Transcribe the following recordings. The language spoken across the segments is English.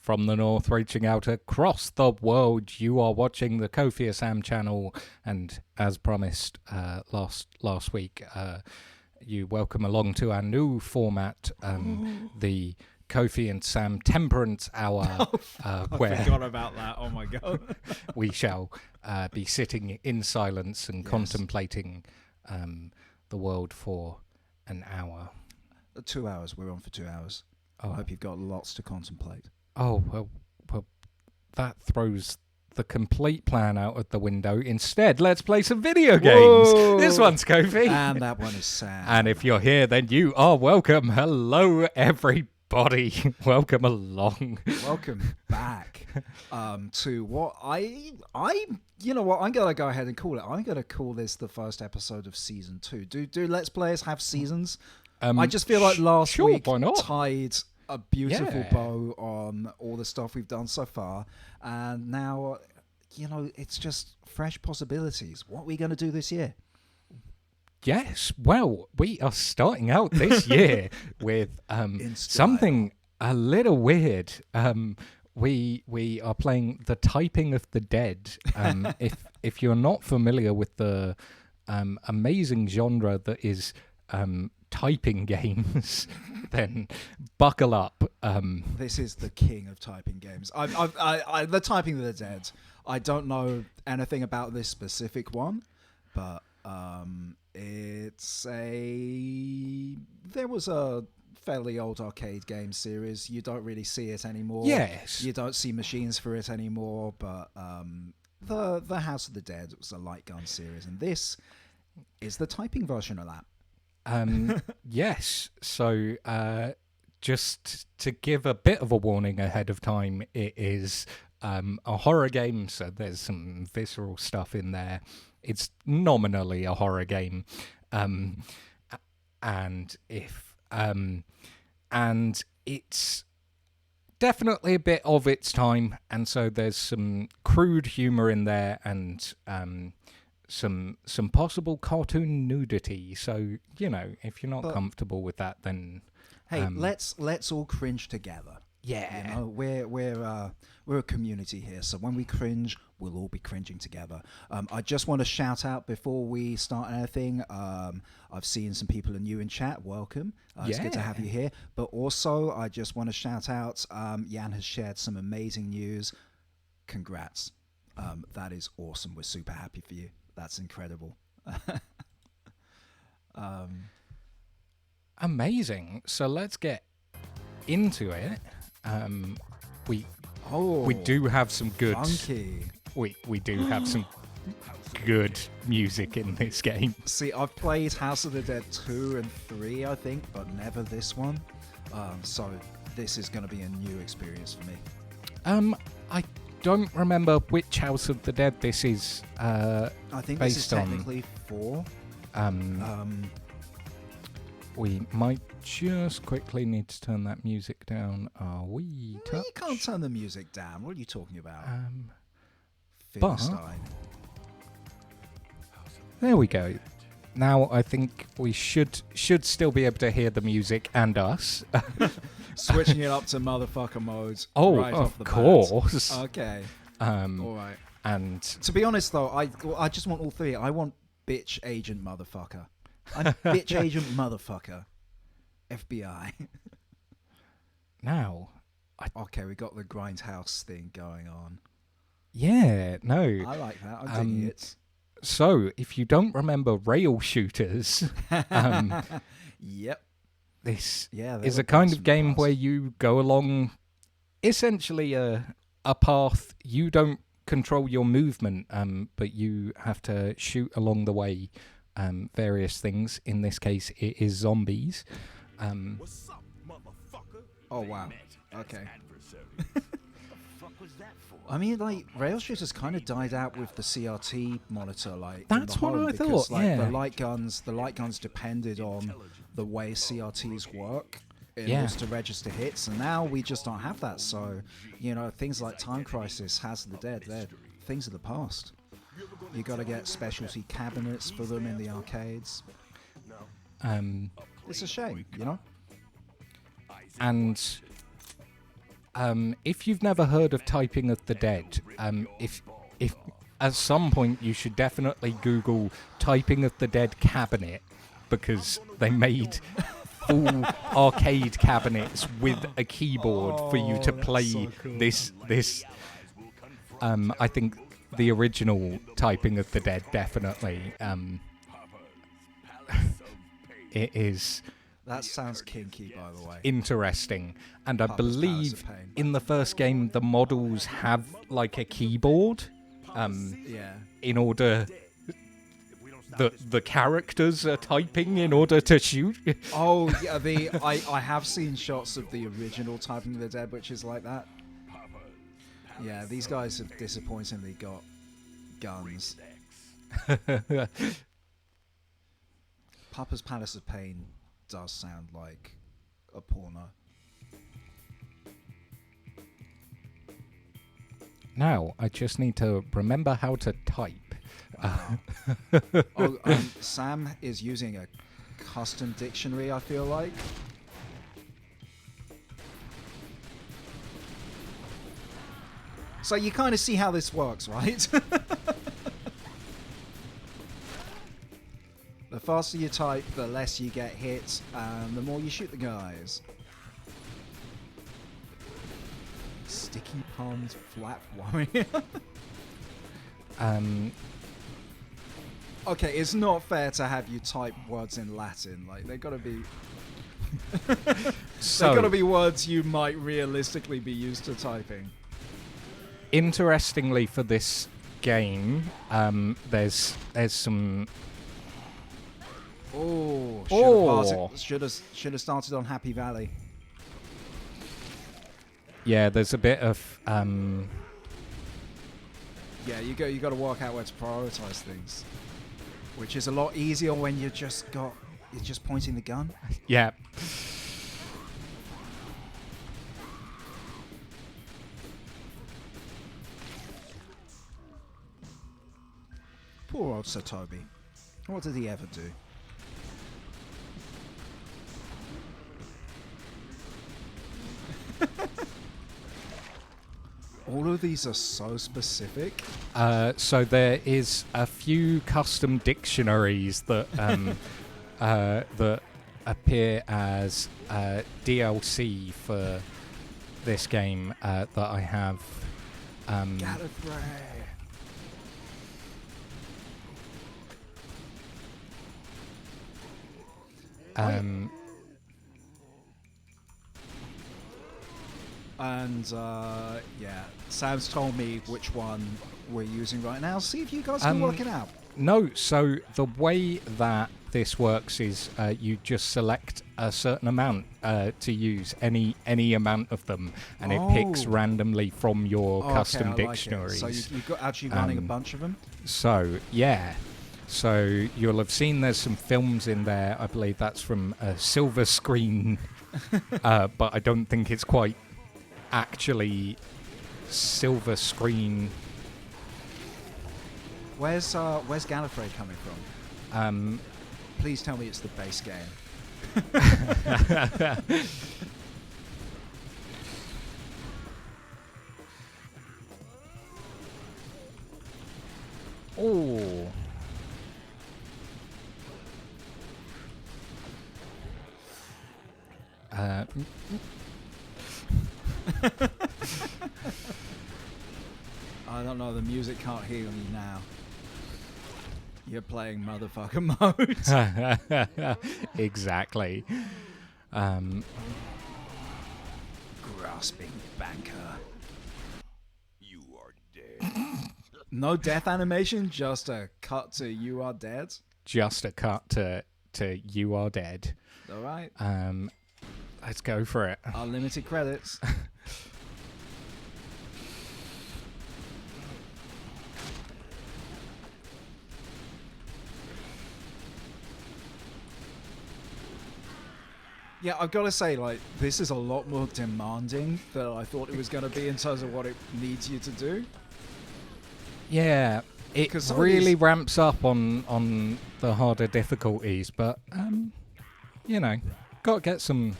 from the north, reaching out across the world. You are watching the Kofi and Sam channel, and as promised last week, you welcome along to our new format, the Kofi and Sam Temperance Hour, I where forgot about that. Oh my god. we shall be sitting in silence and contemplating the world for an hour. 2 hours. We're on for 2 hours. I hope you've got lots to contemplate. Oh, well, that throws the complete plan out of the window. Instead, let's play some video games. Whoa. This one's Kofi. And that one is Sam. And if you're here, then you are welcome. Hello, everybody. Welcome along. Welcome back to what you know what, I'm going to go ahead and call it. I'm going to call this the first episode of season 2. Do Let's Players have seasons? I just feel like last week tied a beautiful bow on all the stuff we've done so far, and now it's just fresh possibilities. What are we going to do this year? Yes, well, we are starting out this year with something a little weird. We are playing The Typing of the Dead. If you're not familiar with the amazing genre that is typing games, then buckle up. This is the king of typing games. The Typing of the Dead. I don't know anything about this specific one, but there was a fairly old arcade game series. You don't really see it anymore. Yes. You don't see machines for it anymore, but the House of the Dead was a light gun series, and this is the typing version of that. Yes, so just to give a bit of a warning ahead of time, it is a horror game, so there's some visceral stuff in there. It's nominally a horror game, and it's definitely a bit of its time, and so there's some crude humor in there, and some possible cartoon nudity. So if you're not comfortable with that, then hey, let's all cringe together. Yeah, we're a community here, so when we cringe, we'll all be cringing together. I just want to shout out before we start anything. I've seen some people are new in chat. Welcome. It's good to have you here. But also, I just want to shout out. Jan has shared some amazing news. Congrats. That is awesome. We're super happy for you. That's incredible. Amazing. So let's get into it. We do have some good. Funky. We do have some good music in this game. See, I've played House of the Dead 2 and 3, I think, but never this one. So this is going to be a new experience for me. I don't remember which House of the Dead this is. I think this is technically 4. We might just quickly need to turn that music down. Are we? You can't turn the music down. What are you talking about? But there we go. Now I think we should still be able to hear the music and us. Switching it up to motherfucker modes. Oh, right of off the course. Bat. Okay. All right. And to be honest, though, I just want all three. I want bitch agent motherfucker. I'm bitch agent motherfucker. FBI. Now. Okay, we got the grindhouse thing going on. Yeah, no. I like that. I'm digging it. So, if you don't remember rail shooters, yep. This is a kind of game where you go along essentially a path. You don't control your movement, but you have to shoot along the way various things. In this case, it is zombies. What's up, motherfucker? Oh, wow. Okay. I mean, like, rail shooters kind of died out with the CRT monitor, like. That's what I thought. Like, the light guns depended on the way CRTs work in order to register hits, and now we just don't have that. So, things like Time Crisis, House of the Dead, they're things of the past. You got to get specialty cabinets for them in the arcades. It's a shame, And if you've never heard of Typing of the Dead, if at some point you should definitely Google Typing of the Dead cabinet, because they made full arcade cabinets with a keyboard for you to play so cool. this. I think the original Typing of the Dead definitely. It is. That sounds kinky, by the way. Interesting, and I Papa's Palace believe of Pain. in the first game the models have like a keyboard. Yeah. In order, the characters are typing in order to shoot. Oh, yeah, I have seen shots of the original Typing of the Dead, which is like that. Yeah, these guys have disappointingly got guns. Papa's Palace of Pain does sound like a porno. Now I just need to remember how to type. Sam is using a custom dictionary, I feel like. So you kind of see how this works, right? The faster you type, the less you get hit, and the more you shoot the guys. Sticky Palms Flat Warrior. Okay, it's not fair to have you type words in Latin. Like, they gotta be... So, they gotta be words you might realistically be used to typing. interestingly, for this game, there's some. Oh, should have started on Happy Valley. Yeah, there's a bit of. Yeah, you got to work out where to prioritize things, which is a lot easier when you're just pointing the gun. Yeah. Poor old Sir Toby. What did he ever do? All of these are so specific. So there is a few custom dictionaries that that appear as DLC for this game that I have. Gallifrey. And yeah, Sam's told me which one we're using right now. See if you guys can work it out. No, so the way that this works is you just select a certain amount to use, any amount of them, and it picks randomly from your custom dictionaries. So you've got actually running a bunch of them? So, yeah. So you'll have seen there's some films in there. I believe that's from a silver screen, but I don't think it's quite actually silver screen. Where's Gallifrey coming from? Please tell me it's the base game. Oh. I don't know, the music can't heal you now. You're playing motherfucker mode. Exactly. Grasping banker. You are dead. No death animation, just a cut to you are dead. Just a cut to you are dead. All right. Let's go for it. Unlimited credits. Yeah, I've got to say, like, this is a lot more demanding than I thought it was going to be in terms of what it needs you to do. Yeah, it really ramps up on the harder difficulties, but you know, got to get some.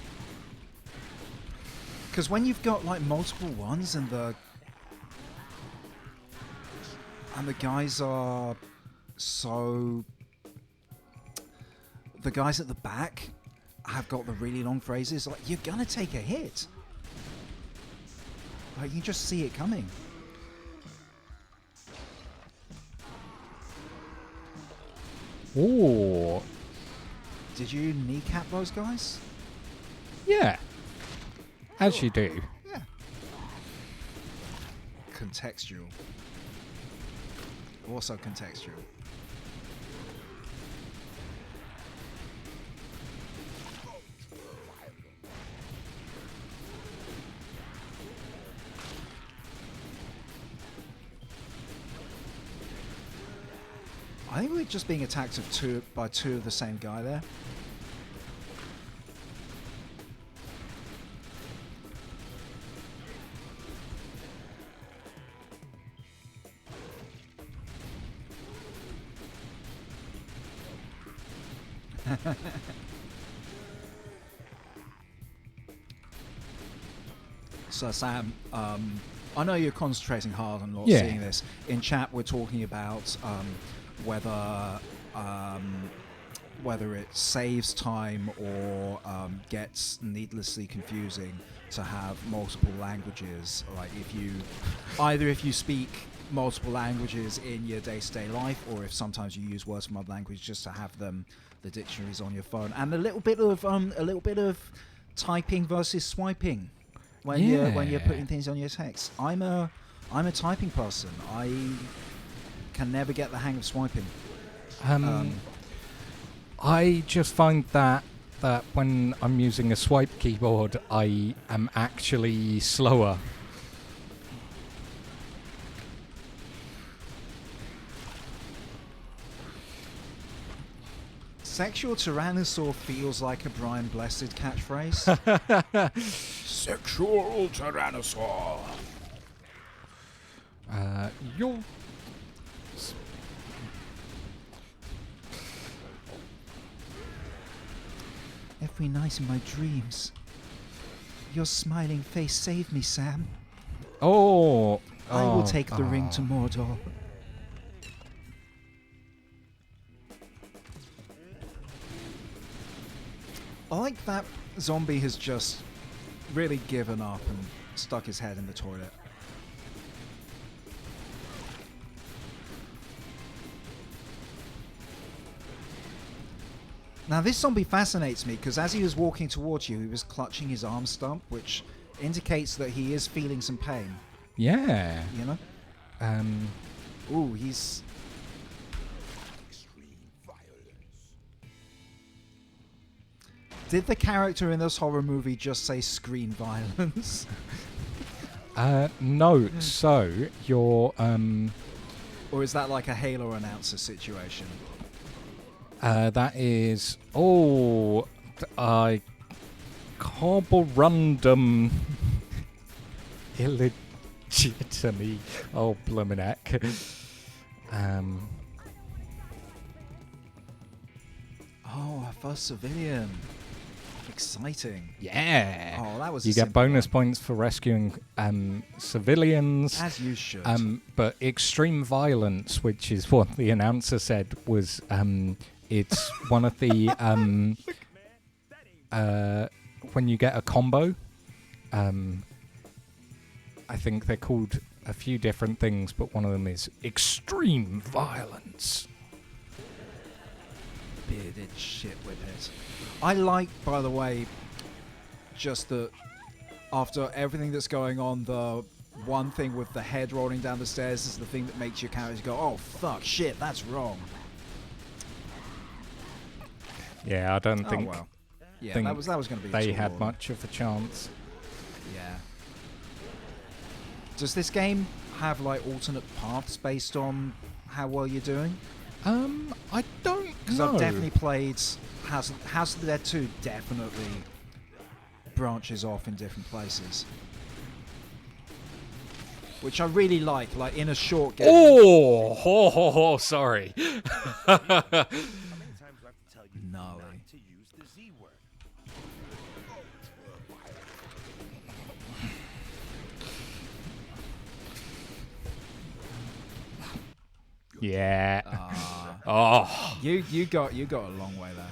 Because when you've got like multiple ones and the guys are so... The guys at the back have got the really long phrases, like, you're gonna take a hit. Like, you just see it coming. Ooh. Did you kneecap those guys? Yeah. As you do. Yeah. Contextual. Also contextual. I think we're just being attacked by two of the same guy there. So Sam, I know you're concentrating hard on not seeing this. In chat, we're talking about whether it saves time or gets needlessly confusing to have multiple languages. Like if you speak multiple languages in your day-to-day life, or if sometimes you use words from other languages just to have them, the dictionaries on your phone, and a little bit of typing versus swiping when you're putting things on your text. I'm a typing person. I can never get the hang of swiping. I just find that when I'm using a swipe keyboard, I am actually slower. Sexual Tyrannosaur feels like a Brian Blessed catchphrase. Sexual Tyrannosaur. You're... Every night in my dreams, your smiling face saved me, Sam. Oh! I will take the ring to Mordor. I like that zombie has just really given up and stuck his head in the toilet. Now this zombie fascinates me because as he was walking towards you, he was clutching his arm stump, which indicates that he is feeling some pain. Yeah. You know? Ooh, he's... Did the character in this horror movie just say screen violence? No. So, you're... Or is that like a Halo announcer situation? That is... Oh... I... Carborundum... Illegitimy. Oh, bloomin' heck. Oh, our first civilian. Exciting. Yeah. Oh, that was. You get bonus points for rescuing civilians. As you should. But extreme violence, which is what the announcer said, was it's one of the when you get a combo. I think they're called a few different things, but one of them is extreme violence. Bearded shit with it. I like, by the way, just that after everything that's going on, the one thing with the head rolling down the stairs is the thing that makes your character go, oh fuck, shit, that's wrong. Yeah, I don't think. Oh, well. Yeah, think that was going to be. They had much of a chance. Yeah. Does this game have like alternate paths based on how well you're doing? I don't know. Because I've definitely played House of the Dead 2 definitely branches off in different places. Which I really like in a short game. Oh, sorry. Gnarly. Yeah. Oh. You got a long way there.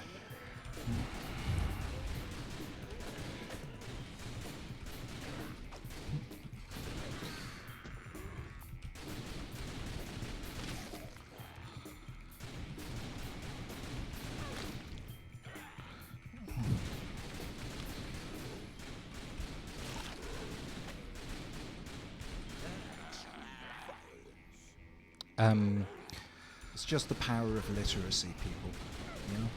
It's just the power of literacy, people. You know.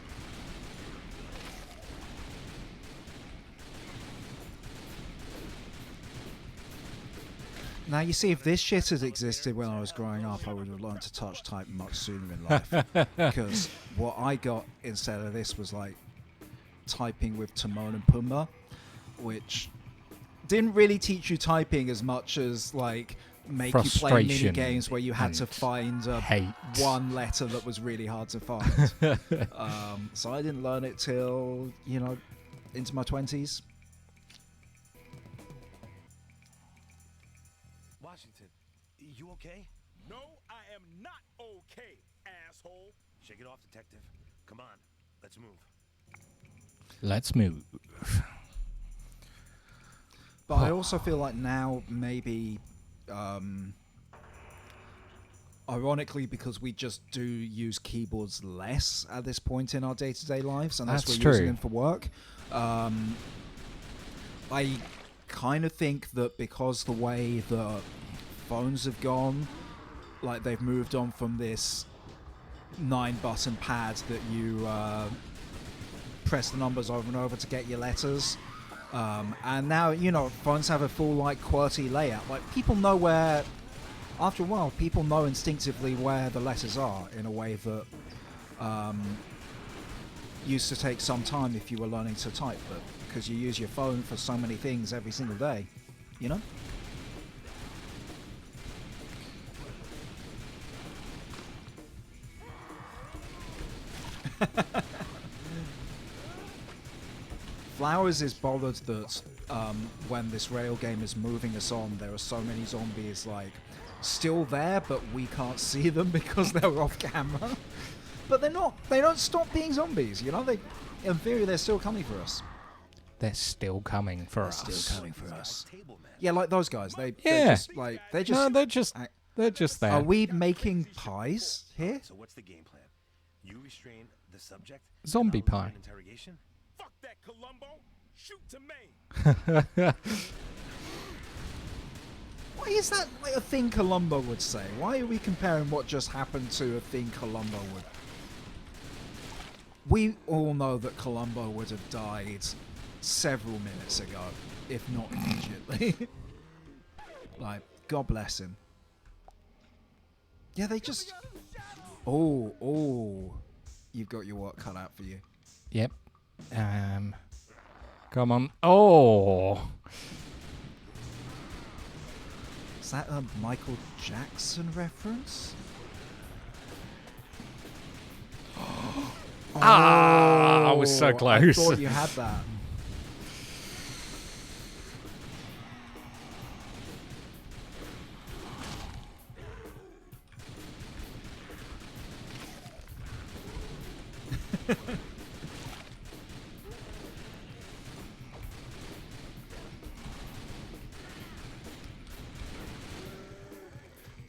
Now, you see, if this shit had existed when I was growing up, I would have learned to touch type much sooner in life. Because what I got instead of this was like typing with Timon and Pumbaa, which didn't really teach you typing as much as like make you play mini games where you had to find one letter that was really hard to find. So I didn't learn it till, you know, into my 20s. Washington, you okay? No, I am not okay, asshole. Shake it off, detective. Come on, let's move. Let's move. But I also feel like now maybe, ironically, because we just do use keyboards less at this point in our day-to-day lives, unless we're using them for work. I kind of think that because the way the phones have gone, like they've moved on from this 9-button pad that you press the numbers over and over to get your letters. And now, you know, phones have a full, like, QWERTY layout. Like, people know where, after a while, people know instinctively where the letters are in a way that used to take some time if you were learning to type, but because you use your phone for so many things every single day, you know? Flowers is bothered that when this rail game is moving us on, there are so many zombies like still there, but we can't see them because they're off camera. But they're not. They don't stop being zombies. You know, they, in theory, they're still coming for us. They're still coming for us. Still coming for us. Yeah, like those guys. They're just like they're just there. Are we making pies here? So what's the game plan? You restrain the subject. Zombie pie. Interrogation. Fuck that, Columbo. Shoot to me. Why is that like a thing Columbo would say? Why are we comparing what just happened to a thing Columbo would? We all know that Columbo would have died several minutes ago, if not immediately. Like, God bless him. Yeah, they just... Oh, you've got your work cut out for you. Yep. Come on. Oh. Is that a Michael Jackson reference? I was so close. I thought you had that.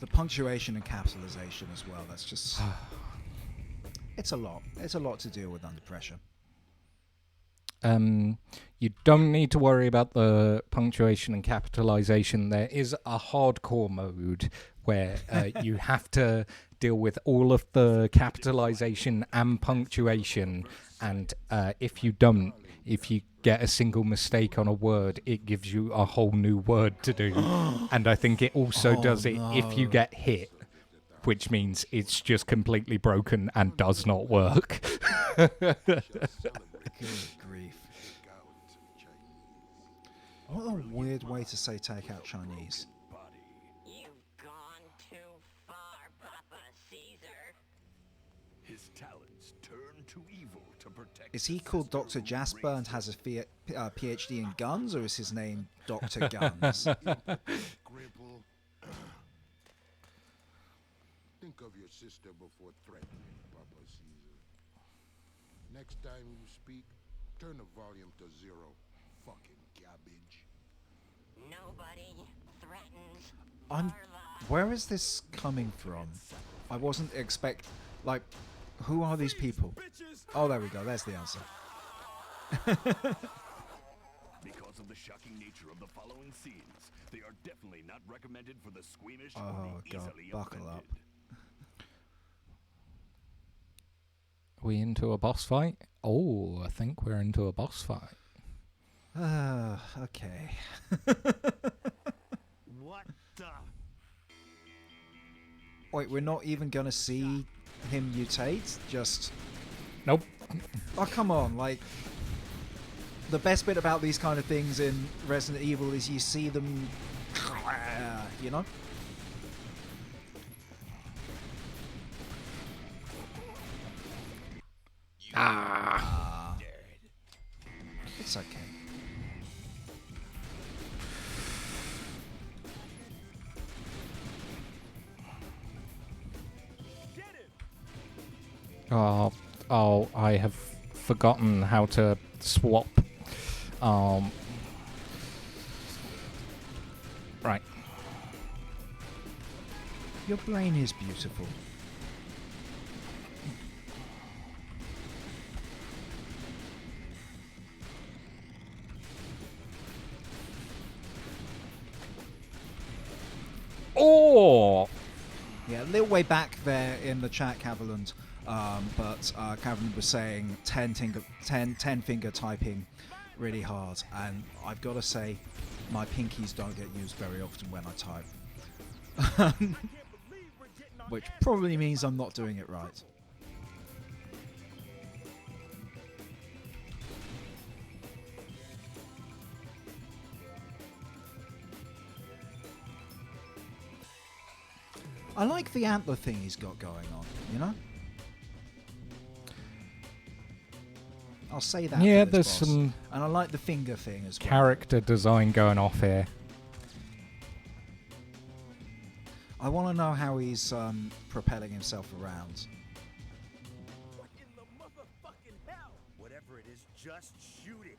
The punctuation and capitalization as well. That's just... It's a lot. It's a lot to deal with under pressure. You don't need to worry about the punctuation and capitalization. There is a hardcore mode where you have to deal with all of the capitalization and punctuation, and if you get a single mistake on a word, it gives you a whole new word to do. And I think it also does it if you get hit, which means it's just completely broken and does not work. Good grief. What a weird way to say take out Chinese. You've gone too far, Papa Caesar. His talents turn to evil to protect. Is he called Dr. Jasper and has a PhD in guns, or is his name Dr. Guns? Gribble. Think of your sister before threatening Papa Caesar. Next time you speak, turn the volume to 0. Fucking cabbage. Nobody threatens I'm. Carla. Where is this coming from? I wasn't like, who are these people? Oh, there we go. There's the answer. Because of the shocking nature of the following scenes, they are definitely not recommended for the squeamish or Oh the god, easily buckle offended. up. We into a boss fight? Oh, I think we're into a boss fight. Okay. What the? Wait, we're not even gonna see him mutate? Just... Nope. Oh, come on, like... The best bit about these kind of things in Resident Evil is you see them... You know? It's okay. Oh, I have forgotten how to swap. Right. Your brain is beautiful. Oh! Yeah, a little way back there in the chat, Cavaland, but Cavaland was saying 10 finger typing really hard, and I've got to say, my pinkies don't get used very often when I type. Which probably means I'm not doing it right. I like the antler thing he's got going on, you know? I'll say that. Yeah, for this there's boss. some And I like the finger thing as well. character design going off here. I want to know how he's propelling himself around. What in the motherfucking hell? Whatever it is, just shoot it.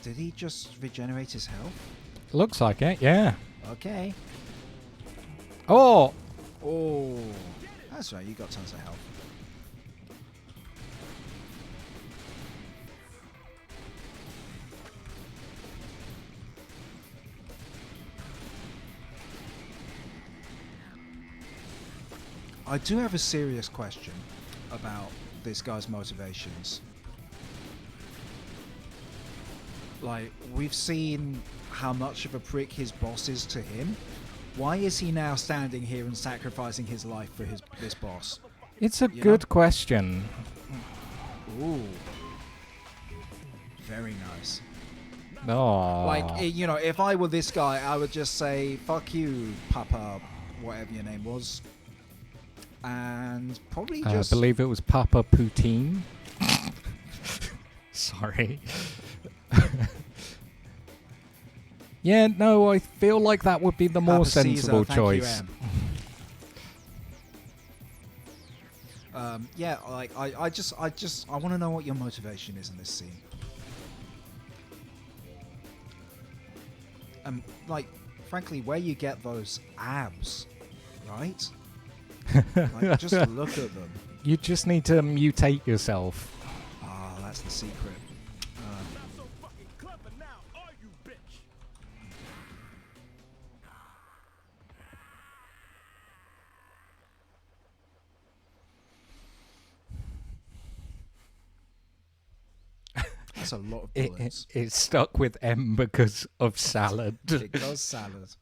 Did he just regenerate his health? Looks like it, yeah. Okay. Oh! Oh, that's right. You got tons of health. I do have a serious question about this guy's motivations. Like, we've seen how much of a prick his boss is to him. Why is he now standing here and sacrificing his life for this boss? It's a You good know? question. Ooh. Very nice. Oh. Like, you know, if I were this guy, I would just say, fuck you, Papa, whatever your name was. And probably I just... believe it was Papa Poutine. Sorry. Yeah, no, I feel like that would be the more Papa sensible Caesar, thank you, choice. Yeah, like, I want to know what your motivation is in this scene. Like, frankly, where you get those abs, right? Like, just look at them. You just need to mutate yourself. Ah, that's the secret. Not so fucking clever now, are you, bitch? That's a lot of It, bullets. it's stuck with M because of salad. It does salad.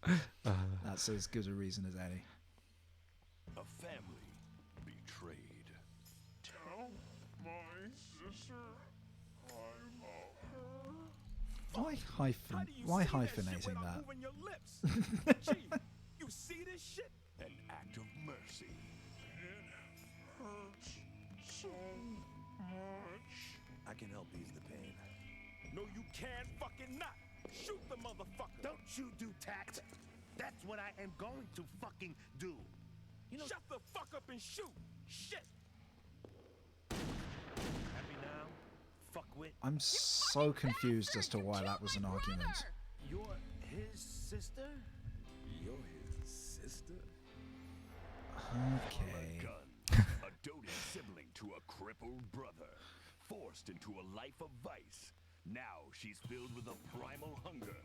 That's as good a reason as any. A family betrayed. Tell my sister I love her. Why Do you Why see that shit hyphenating without that? moving your lips? Gee, you see this shit? An act of mercy. It hurts so much. I can help ease the pain. No, you can't fucking not. Shoot the motherfucker. Don't you do tact. That's what I am going to fucking do. You know, shut the fuck up and shoot. Shit. Happy now? Fuckwit. I'm so confused as to why that was an argument. You're his sister? You're his sister? Okay. A doting sibling to a crippled brother, forced into a life of vice. Now she's filled with a primal hunger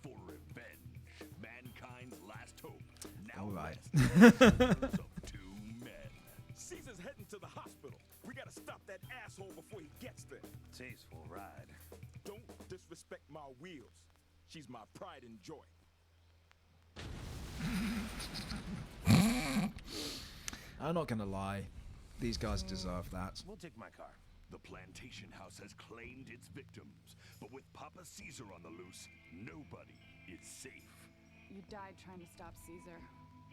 for revenge. Mankind's last hope. Now All right. of two men. Caesar's heading to the hospital. We gotta stop that asshole before he gets there. Tasteful ride. Don't disrespect my wheels. She's my pride and joy. I'm not gonna lie. These guys deserve that. We'll take my car. The plantation house has claimed its victims, but with Papa Caesar on the loose, nobody is safe. You died trying to stop Caesar.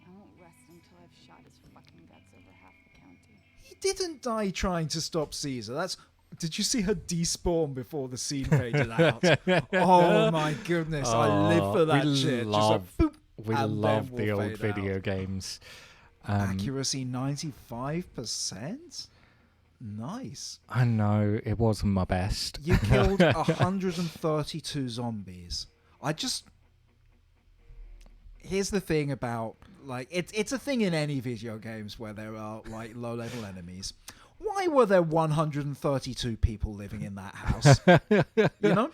I won't rest until I've shot his fucking guts over half the county. He didn't die trying to stop Caesar. That's. Did you see her despawn before the scene faded out? Oh my goodness! I live for that shit. Love, Just like, boop, we and love then the we'll old fade video out. games. Accuracy 95%. Nice. I know it wasn't my best. You killed 132 zombies. Here's the thing about, like, it's a thing in any video games where there are, like, low-level enemies. Why were there 132 people living in that house? You know?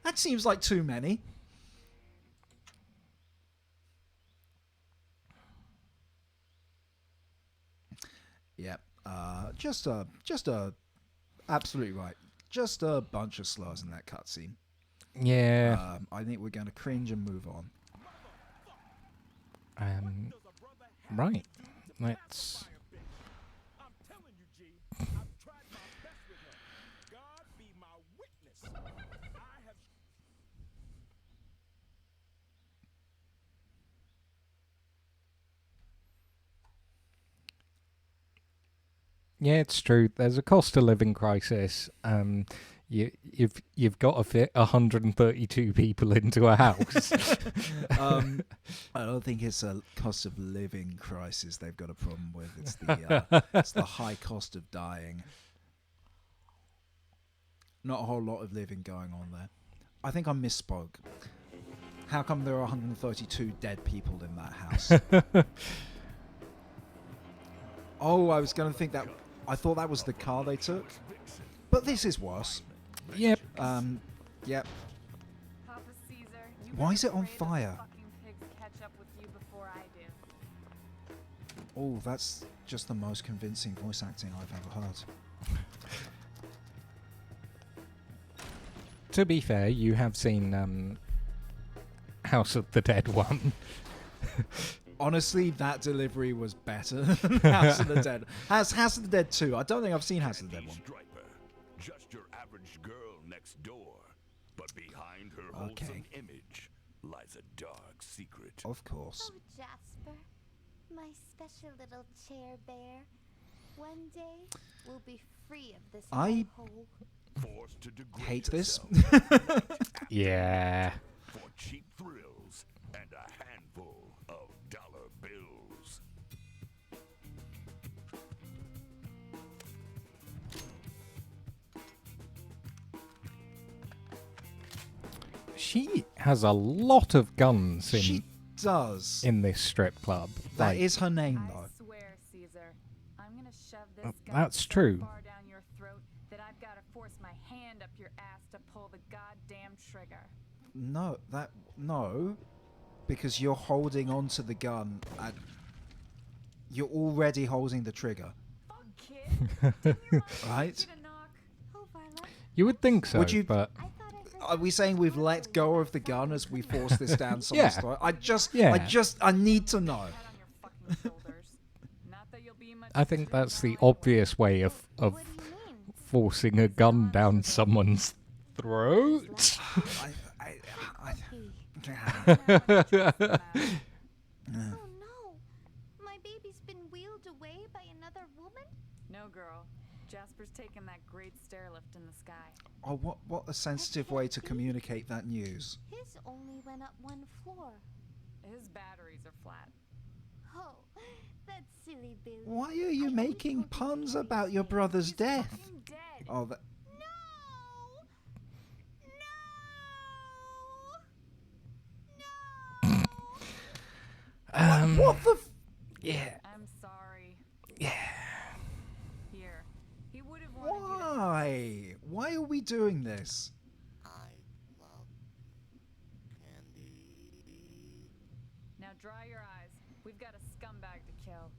That seems like too many. Yep. Absolutely right. Just a bunch of slurs in that cutscene. Yeah. I think we're going to cringe and move on. Right. Let's. I'm telling you, G, I've tried my best with her. God be my witness. I have. Yeah, it's true. There's a cost of living crisis. You've got to fit 132 people into a house. I don't think it's a cost of living crisis they've got a problem with. It's the high cost of dying. Not a whole lot of living going on there. I think I misspoke. How come there are 132 dead people in that house? Oh, I was going to think that. I thought that was the car they took. But this is worse. Yep. Yep. Papa Caesar, you Why is better it on pray those fire? fucking pigs catch up with you before I do. Oh, that's just the most convincing voice acting I've ever heard. To be fair, you have seen House of the Dead 1. Honestly, that delivery was better than House of the Dead. House of the Dead 2. I don't think I've seen House of the Dead 1. Striper, just your average girl next door, but behind her wholesome image lies a dark secret. Of course. Oh, Jasper, my special little chair bear. One day, we'll be free of this I hole. Forced to degrade hate this. herself Yeah. for cheap thrills and a handful of dollar bills. She has a lot of guns She does. in this strip club. That Like, is her name, I though. swear, Caesar, I'm gonna shove this gun that's so true. far down your throat that I've gotta force my hand up your ass to pull the goddamn trigger. No, because you're holding onto the gun and you're already holding the trigger, Fuck, kid. Didn't your mom right? teach you to knock? Oh, Varla, you would think so, Would you- but I thought I heard Are we saying we've let go of the gun as we force this down someone's Yeah. throat? I need to know. Head on your fucking shoulders. Not that you'll be much I think use to that's me the now anyway. obvious way of what do you mean? forcing a gun down someone's throat. He. Now when you trust the man. Oh no, my baby's been wheeled away by another woman? No, girl. Jasper's taking that great stair lift in the sky. Oh, what a sensitive way to communicate that news. His only went up one floor. His batteries are flat. that silly Billy. Why are you making puns about your brother's death? Fucking dead. Oh, that. What the? Yeah. I'm sorry. Yeah. Here. He would have wanted you to. Why? Why are we doing this? I love candy. Now dry your eyes. We've got a scumbag to kill.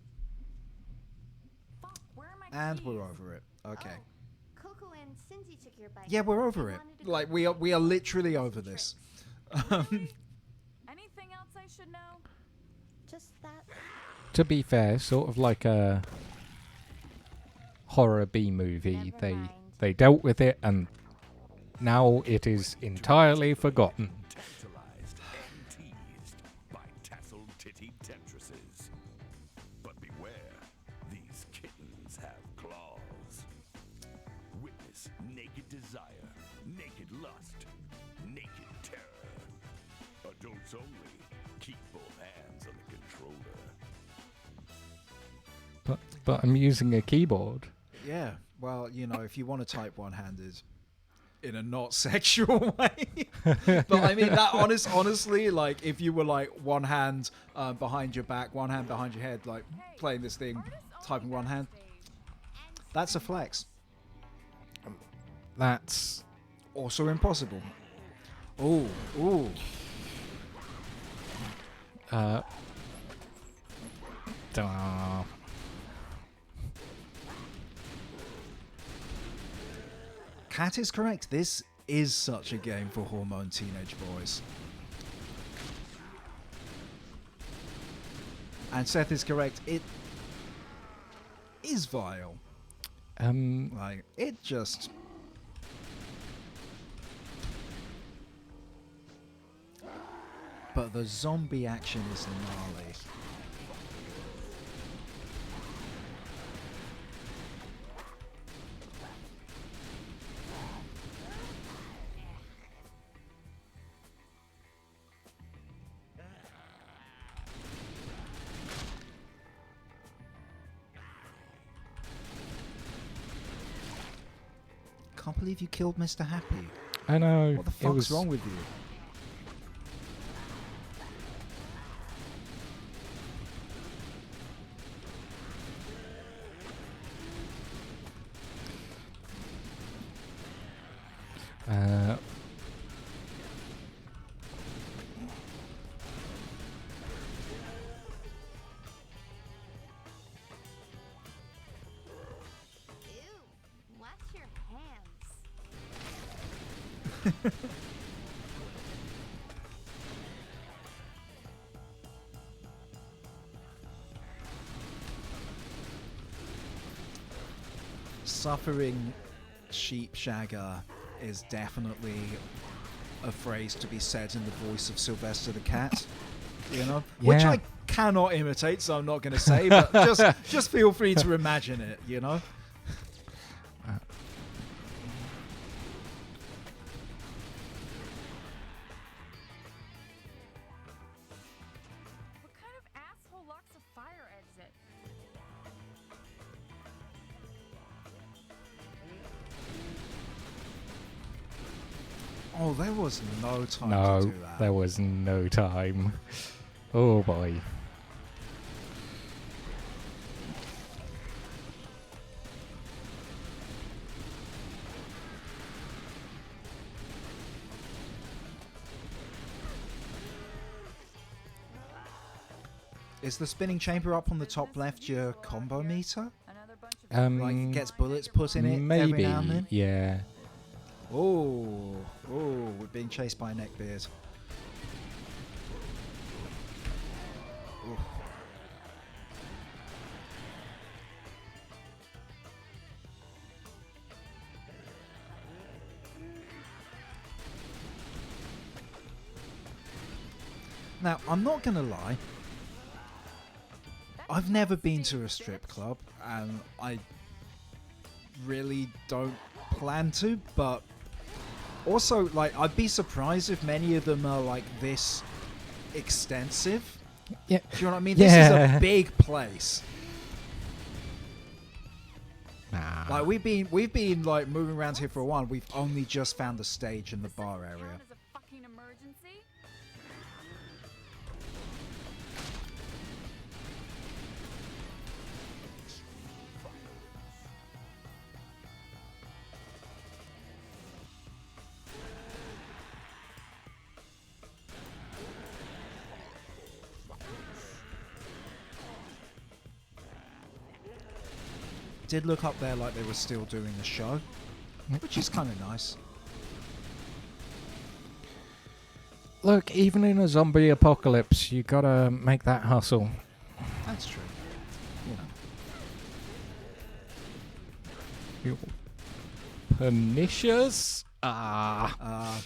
Fuck, where are my And keys? we're over it. Okay. Oh, Coco and Cindy took your bike. Yeah, we're over They it. wanted to Like go we are for literally some over this. Really? Anything else I should know? Just that. To be fair, sort of like a horror B movie. Never mind. They dealt with it, and now it is entirely forgotten. Tantalized and teased by tasseled titty temptresses. But beware, these kittens have claws. Witness naked desire, naked lust, naked terror. Adults only. Keep both hands on the controller. But I'm using a keyboard. Yeah. Well, you know, if you want to type one-handed in a not sexual way. But I mean, that honestly, like, if you were like one hand behind your back, one hand behind your head, like playing this thing, typing one hand, that's a flex. That's Also impossible. Ooh, ooh. duh. Kat is correct. This is such a game for hormone teenage boys. And Seth is correct. It is vile. Like, it just... But the zombie action is gnarly. Can't believe you killed Mr. Happy. I know. What the it fuck's was wrong with you? Ew, wash your hands. Suffering sheep shagger is definitely a phrase to be said in the voice of Sylvester the cat, you know, which Yeah. I cannot imitate, so I'm not going to say, but just feel free to imagine it, you know. What kind of asshole locks a fire exit? Oh, there was no time to no. do that. There was no time. Oh boy. Is the spinning chamber up on the top left your combo meter? Another bunch of Like it gets bullets put in it every Maybe. now and then? Yeah. Oh, we're being chased by a neckbeard. Oof. Now, I'm not gonna lie. I've never been to a strip club, and I really don't plan to, but also, like, I'd be surprised if many of them are, like, this extensive. Yeah. Do you know what I mean? Yeah. This is a big place. Nah. Like we've been like moving around here for a while. We've only just found the stage and the bar area. Count as a fucking emergency? Did look up there like they were still doing the show, which is kind of nice. Look, even in a zombie apocalypse, you gotta make that hustle. That's true. You know. You pernicious? Ah.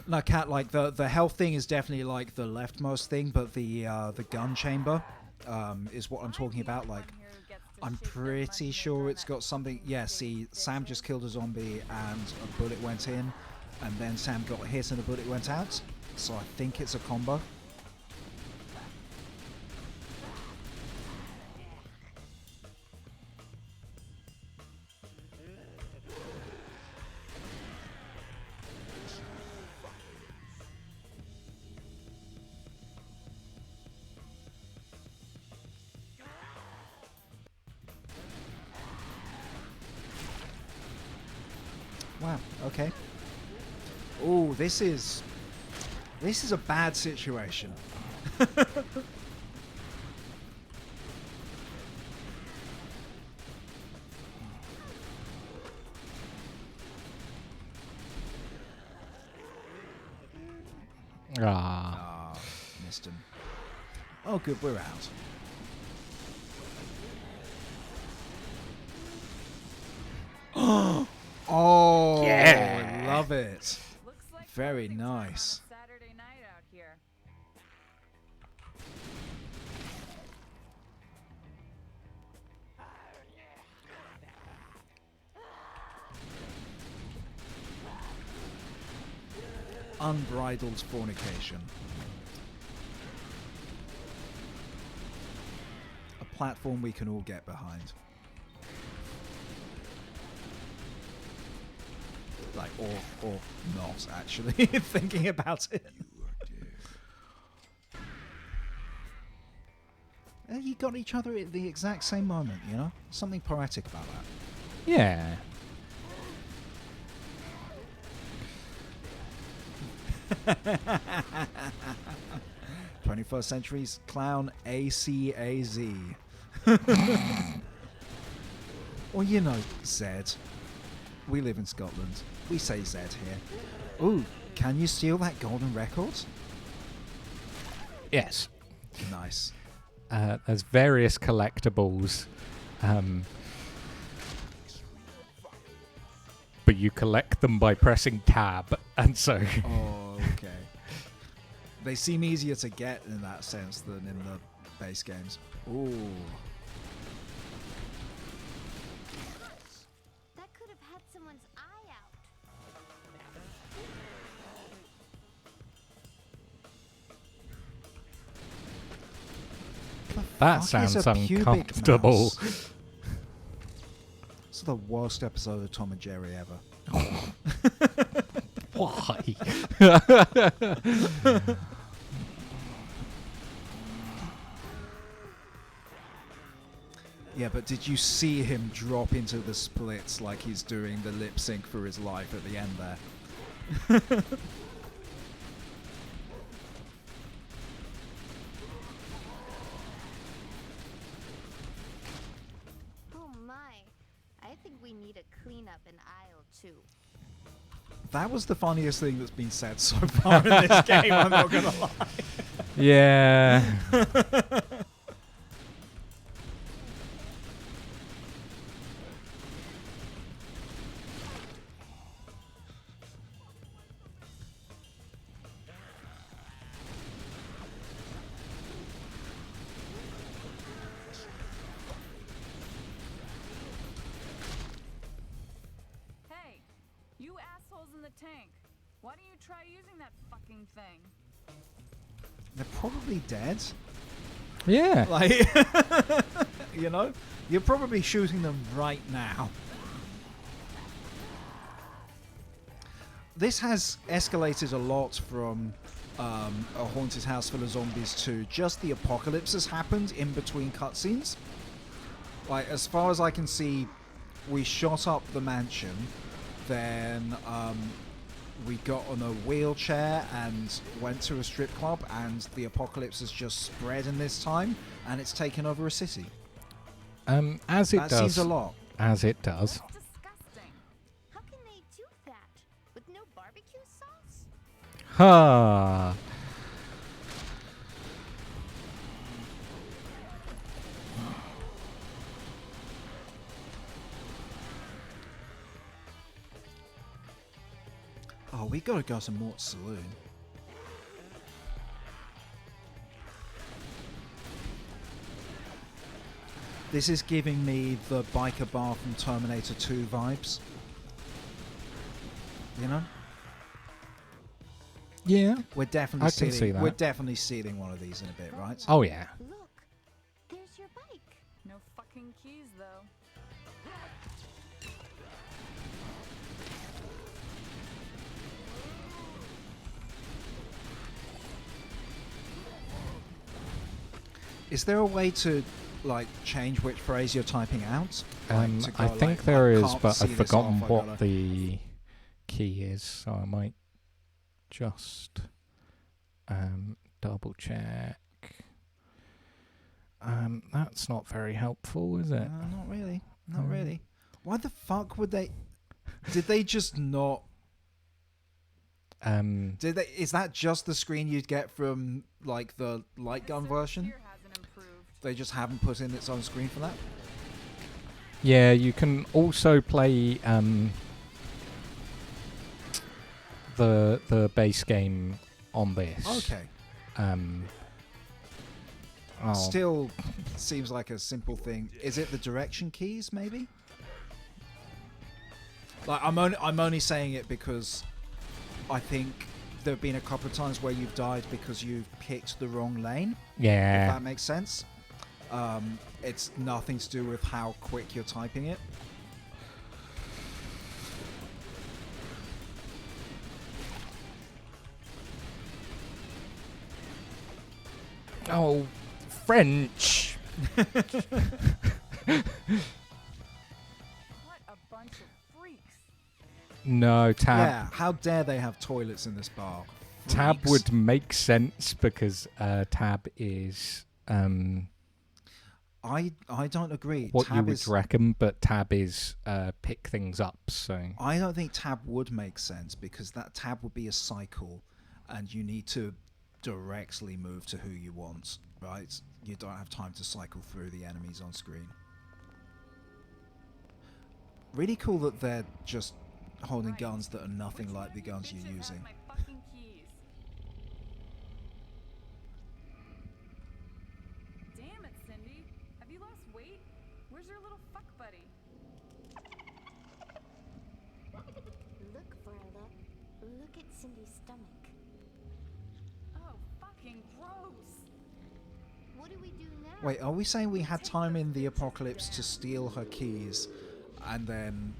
No, Cat, like the health thing is definitely like the leftmost thing, but the gun chamber is what I'm talking about. Like, I'm pretty sure it's got something. Yeah, see, Sam just killed a zombie and a bullet went in, and then Sam got hit and a bullet went out. So I think it's a combo. Wow, okay. Oh, this is a bad situation. Ah. Missed him. Oh, good, we're out. Oh, Yeah. I love it. Looks like Very closing time on a nice. Saturday night out here. Unbridled fornication. A platform we can all get behind. Like, or not, actually, thinking about it. You got each other at the exact same moment, you know? Something poetic about that. Yeah. '21st century's clown ACAZ. Or, you know, Zed. We live in Scotland. We say Zed here. Ooh, can you steal that golden record? Yes. Nice. There's various collectibles. But you collect them by pressing tab, and so... Oh, okay. They seem easier to get in that sense than in the base games. Ooh. That could have had someone's eye out. That Fuck is sounds a pubic uncomfortable. mouse? This is the worst episode of Tom and Jerry ever. Why? Yeah, but did you see him drop into the splits like he's doing the lip sync for his life at the end there? Oh my. I think we need a cleanup in aisle 2. That was the funniest thing that's been said so far in this game, I'm not gonna lie. Yeah. Hey, you assholes in the tank. Why don't you try using that fucking thing? they're probably dead. Yeah. Like, you know, you're probably shooting them right now. This has escalated a lot from a haunted house full of zombies to just the apocalypse has happened in between cutscenes. Like, as far as I can see, we shot up the mansion, then we got on a wheelchair and went to a strip club, and the apocalypse has just spread in this time, and it's taken over a city. As it That does. seems a lot. As it does. That's disgusting. How can they do that? With no barbecue sauce? Ha. Oh, we gotta go to Mort's Saloon. This is giving me the biker bar from Terminator 2 vibes. You know? Yeah. We're definitely I can see that. We're definitely stealing one of these in a bit, right? Oh yeah. Look, there's your bike. No fucking keys, though. Is there a way to like change which phrase you're typing out? Like, to go, I like, think there I is, can't but see I've this forgotten off, I what gotta- the key is, so I might just double check. That's not very helpful, is it? Not really. Not really. Why the fuck would they? Did they just not? Did they? Is that just the screen you'd get from like the light gun version? Here hasn't improved. They just haven't put in its own screen for that. Yeah, you can also play the base game on this. Okay. Oh, Still seems like a simple thing. Is it the direction keys? Maybe. Like I'm only saying it because I think there have been a couple of times where you've died because you've picked the wrong lane. If yeah. that makes sense. It's nothing to do with how quick you're typing it. Oh, French. What a bunch of freaks. No, Tab. Yeah, how dare they have toilets in this bar? Tab Freaks. would make sense because Tab is I don't agree. what Tab you would is, reckon, but Tab is pick things up. So I don't think tab would make sense because that tab would be a cycle, and you need to directly move to who you want. Right? You don't have time to cycle through the enemies on screen. Really cool that they're just holding guns that are nothing like the guns you're Bitches using. has my fucking keys. Damn it, Cindy. Have you lost weight? Where's your little fuck buddy? Look, Varla. Look at Cindy's stomach. Oh, fucking gross. What do we do now? Wait, are we saying we had time in the apocalypse to steal her keys and then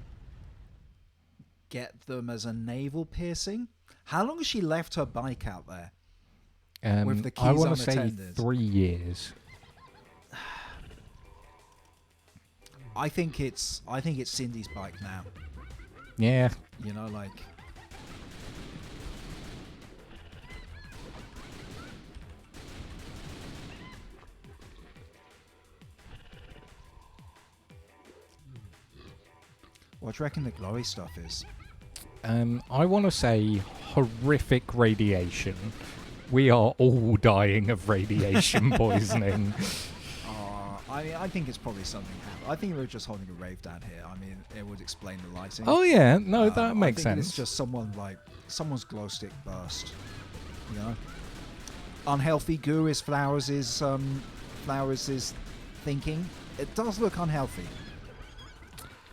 get them as a navel piercing? How long has she left her bike out there? With the I keys want to say unattended. 3 years. I think it's Cindy's bike now. Yeah. You know, like what do you reckon the glowy stuff is? I want to say horrific radiation. We are all dying of radiation poisoning. I think it's probably something happened. I think we were just holding a rave down here. I mean, it would explain the lighting. Oh yeah, no, that I makes think sense. It's just someone's glow stick burst. You know, unhealthy goo is Flowers' thinking. It does look unhealthy.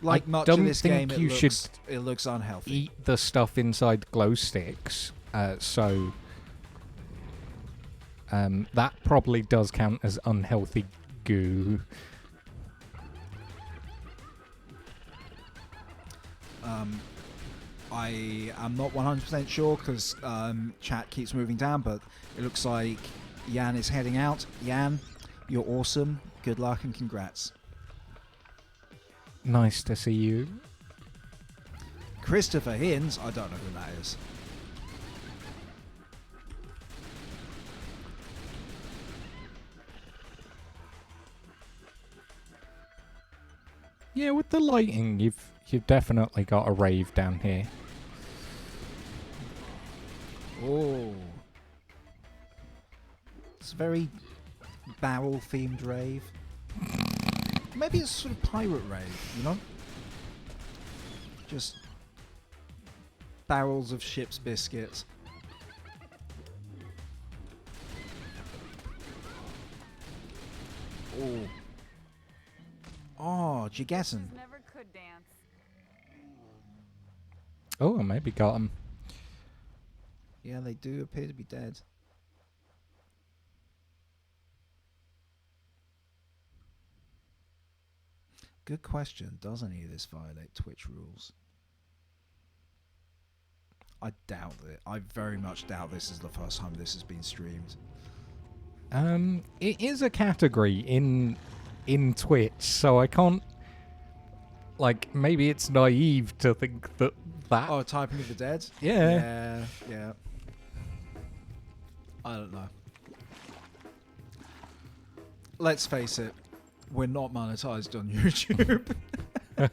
Like much of don't this think game, you should it looks unhealthy. Eat the stuff inside glow sticks. So That probably does count as unhealthy goo. I am not 100% sure because chat keeps moving down, but it looks like Jan is heading out. Jan, you're awesome. Good luck and congrats. Nice to see you. Christopher Hinds, I don't know who that is. Yeah, with the lighting, you've definitely got a rave down here. Oh. It's a very barrel-themed rave. Maybe it's sort of pirate rave, you know? Just barrels of ship's biscuits. Oh. Oh, Jigessen. Never could dance. Oh, I maybe got him. Yeah, they do appear to be dead. Good question. Does any of this violate Twitch rules? I doubt it. I very much doubt this is the first time this has been streamed. It is a category in Twitch, so I can't. Like, maybe it's naive to think that. Oh, Typing of the Dead? Yeah. Yeah. I don't know. Let's face it, we're not monetized on YouTube. My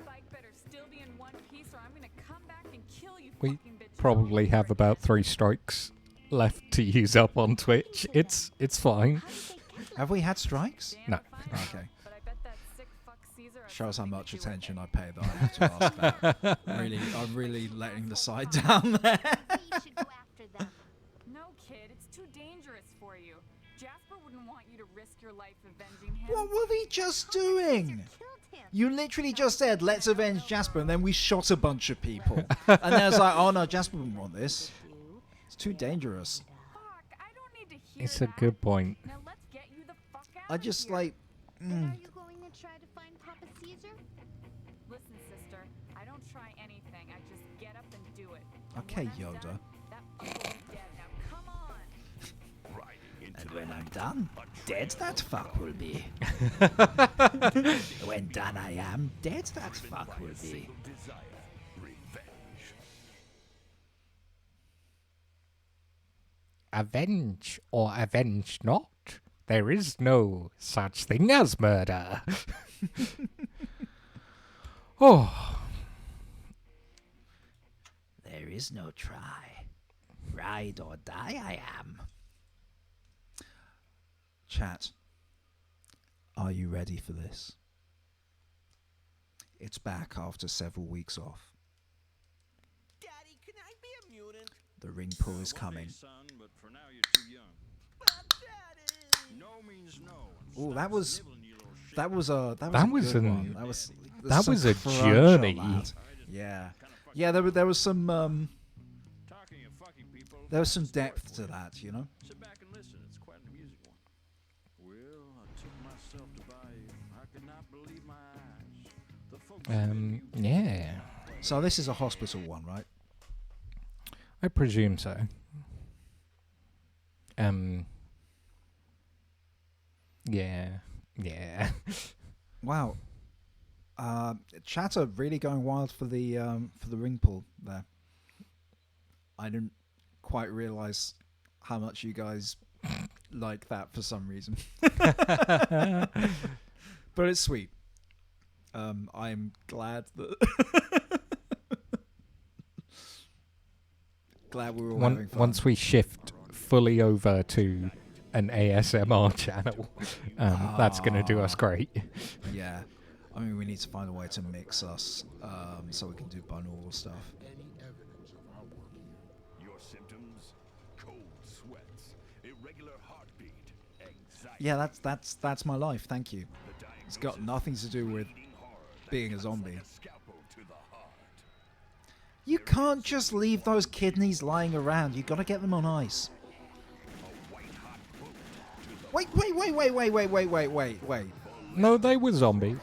bike better still be in one piece or I'm gonna come back and kill you We fucking bitches. probably have about 3 strikes left to use up on Twitch. It's fine. Have we had strikes? No. Okay. But I bet that sick fuck Caesar has Shows how something to much do with attention it. I pay that I have to ask that. I'm really letting the side down there. We should go after them. No, kid, it's too dangerous for you. Jasper wouldn't want you to risk your life avenging him. What were we just doing? Killed him. You literally just said, let's avenge Jasper, and then we shot a bunch of people. And then it's like, oh no, Jasper wouldn't want this. It's too dangerous. Fuck, I don't need to hear It's a that. good point. Now let's get you the fuck out I of just here. like, Then are you going to try to find Papa Caesar? Listen, sister, I don't try anything. I just get up and do it. And Okay, when I'm Yoda. done, that fuck will be dead. Now come on. Riding into and the when I'm night, done, a dead trail that of fuck will be. When done I am, dead that driven fuck by will a be. single desire, revenge. Avenge or avenge not. There is no such thing as murder. Oh. There is no try. Ride or die I am. Chat, are you ready for this? It's back after several weeks off. Daddy, can I be a mutant? The ring pull is coming. Son, but for now you're too young. But Daddy! No means no. Oh, that was Nibbling, you little shit. that was a That a was good an- one. That was that some was a crunch on journey. that. Yeah, yeah. There was some Talking of fucking people. there was some depth to that, you know. Sit back and listen. It's quite an amusing one. Well, I took myself to buy you. I could not believe my eyes. The folks Yeah. So this is a hospital one, right? I presume so. Yeah. Yeah. Wow. Chatter really going wild for the ring pull there. I didn't quite realize how much you guys like that for some reason. But it's sweet. I'm glad that glad we were all having fun. Once we shift fully over to an ASMR channel, that's going to do us great. Yeah. I mean, we need to find a way to mix us so we can do binaural stuff. Any evidence of our work here? Your symptoms: cold sweats, irregular heartbeat, anxiety. Yeah, that's my life. Thank you. The It's got diagnosis: nothing to do with bleeding horror that being a cuts zombie. like a scalpel to the heart. You can't just leave those kidneys lying around. You gotta get them on ice. Wait. No, they were zombies.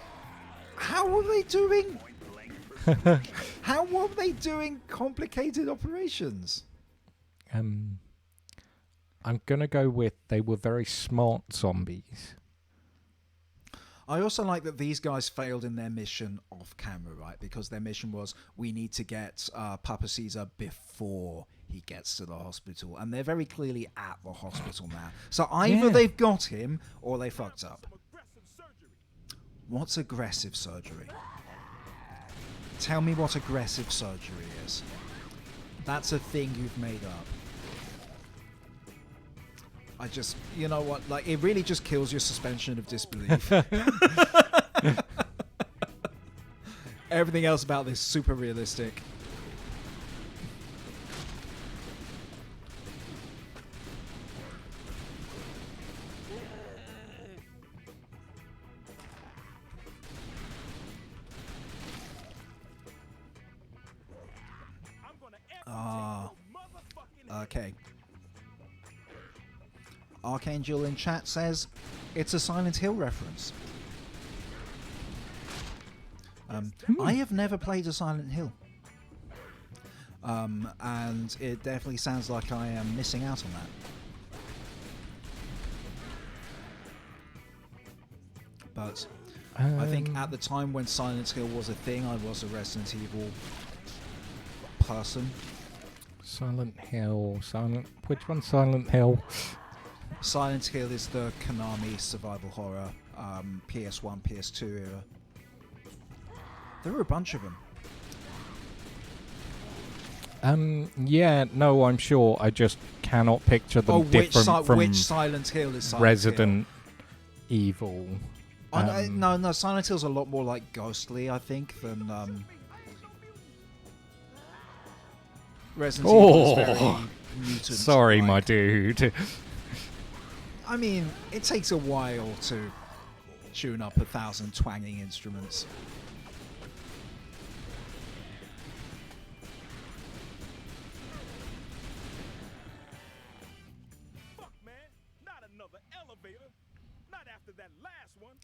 How were they doing? How were they doing complicated operations? I'm gonna go with they were very smart zombies. I also like that these guys failed in their mission off camera, right? Because their mission was, we need to get Papa Caesar before he gets to the hospital. And they're very clearly at the hospital now. So either they've got him or they fucked up. What's aggressive surgery? Tell me what aggressive surgery is. That's a thing you've made up. I just, you know what, like, it really just kills your suspension of disbelief. Everything else about this super realistic. Okay. Archangel in chat says it's a Silent Hill reference. I have never played a Silent Hill. And it definitely sounds like I am missing out on that. But I think at the time when Silent Hill was a thing, I was a Resident Evil person. Silent Hill, which one's Silent Hill? Silent Hill is the Konami survival horror, PS1, PS2 era. There were a bunch of them. Yeah, no, I'm sure. I just cannot picture them different from which Silent Hill is Silent Resident Evil. No, Silent Hill's a lot more like ghostly, I think, than Resident Evil is very mutant. Sorry, my dude. I mean, it takes a while to tune up 1,000 twanging instruments. Fuck, man. Not another elevator. Not after that last one.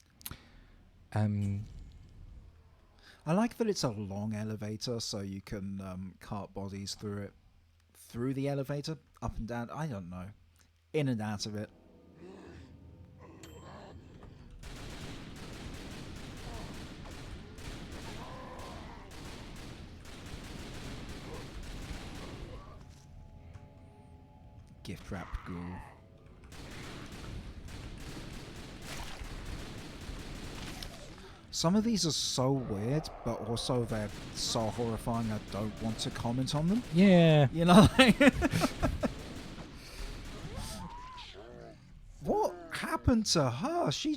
I like that it's a long elevator, so you can cart bodies through it. Through the elevator? Up and down? I don't know. In and out of it. Gift wrap ghoul. Some of these are so weird, but also they're so horrifying I don't want to comment on them. Yeah. You know? What happened to her? She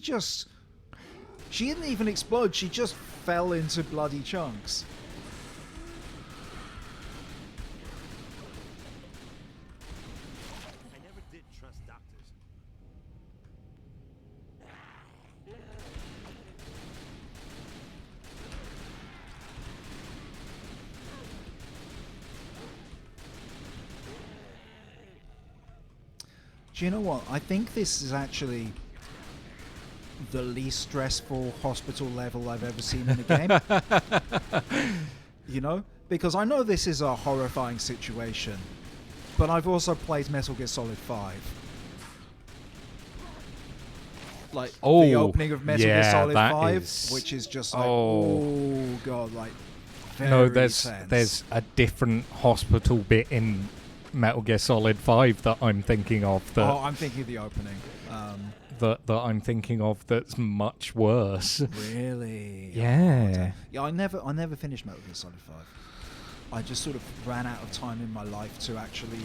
didn't even explode, she just fell into bloody chunks. I never did trust doctors. Do you know what? I think this is actually the least stressful hospital level I've ever seen in a game. You know? Because I know this is a horrifying situation, but I've also played Metal Gear Solid 5. Like, the opening of Metal Gear Solid 5, which is just like, oh god, like, very No, there's tense. a different hospital bit in Metal Gear Solid 5 that I'm thinking of. That I'm thinking of the opening. that I'm thinking of that's much worse. Really? Yeah. Yeah, I never finished Metal Gear Solid 5. I just sort of ran out of time in my life to actually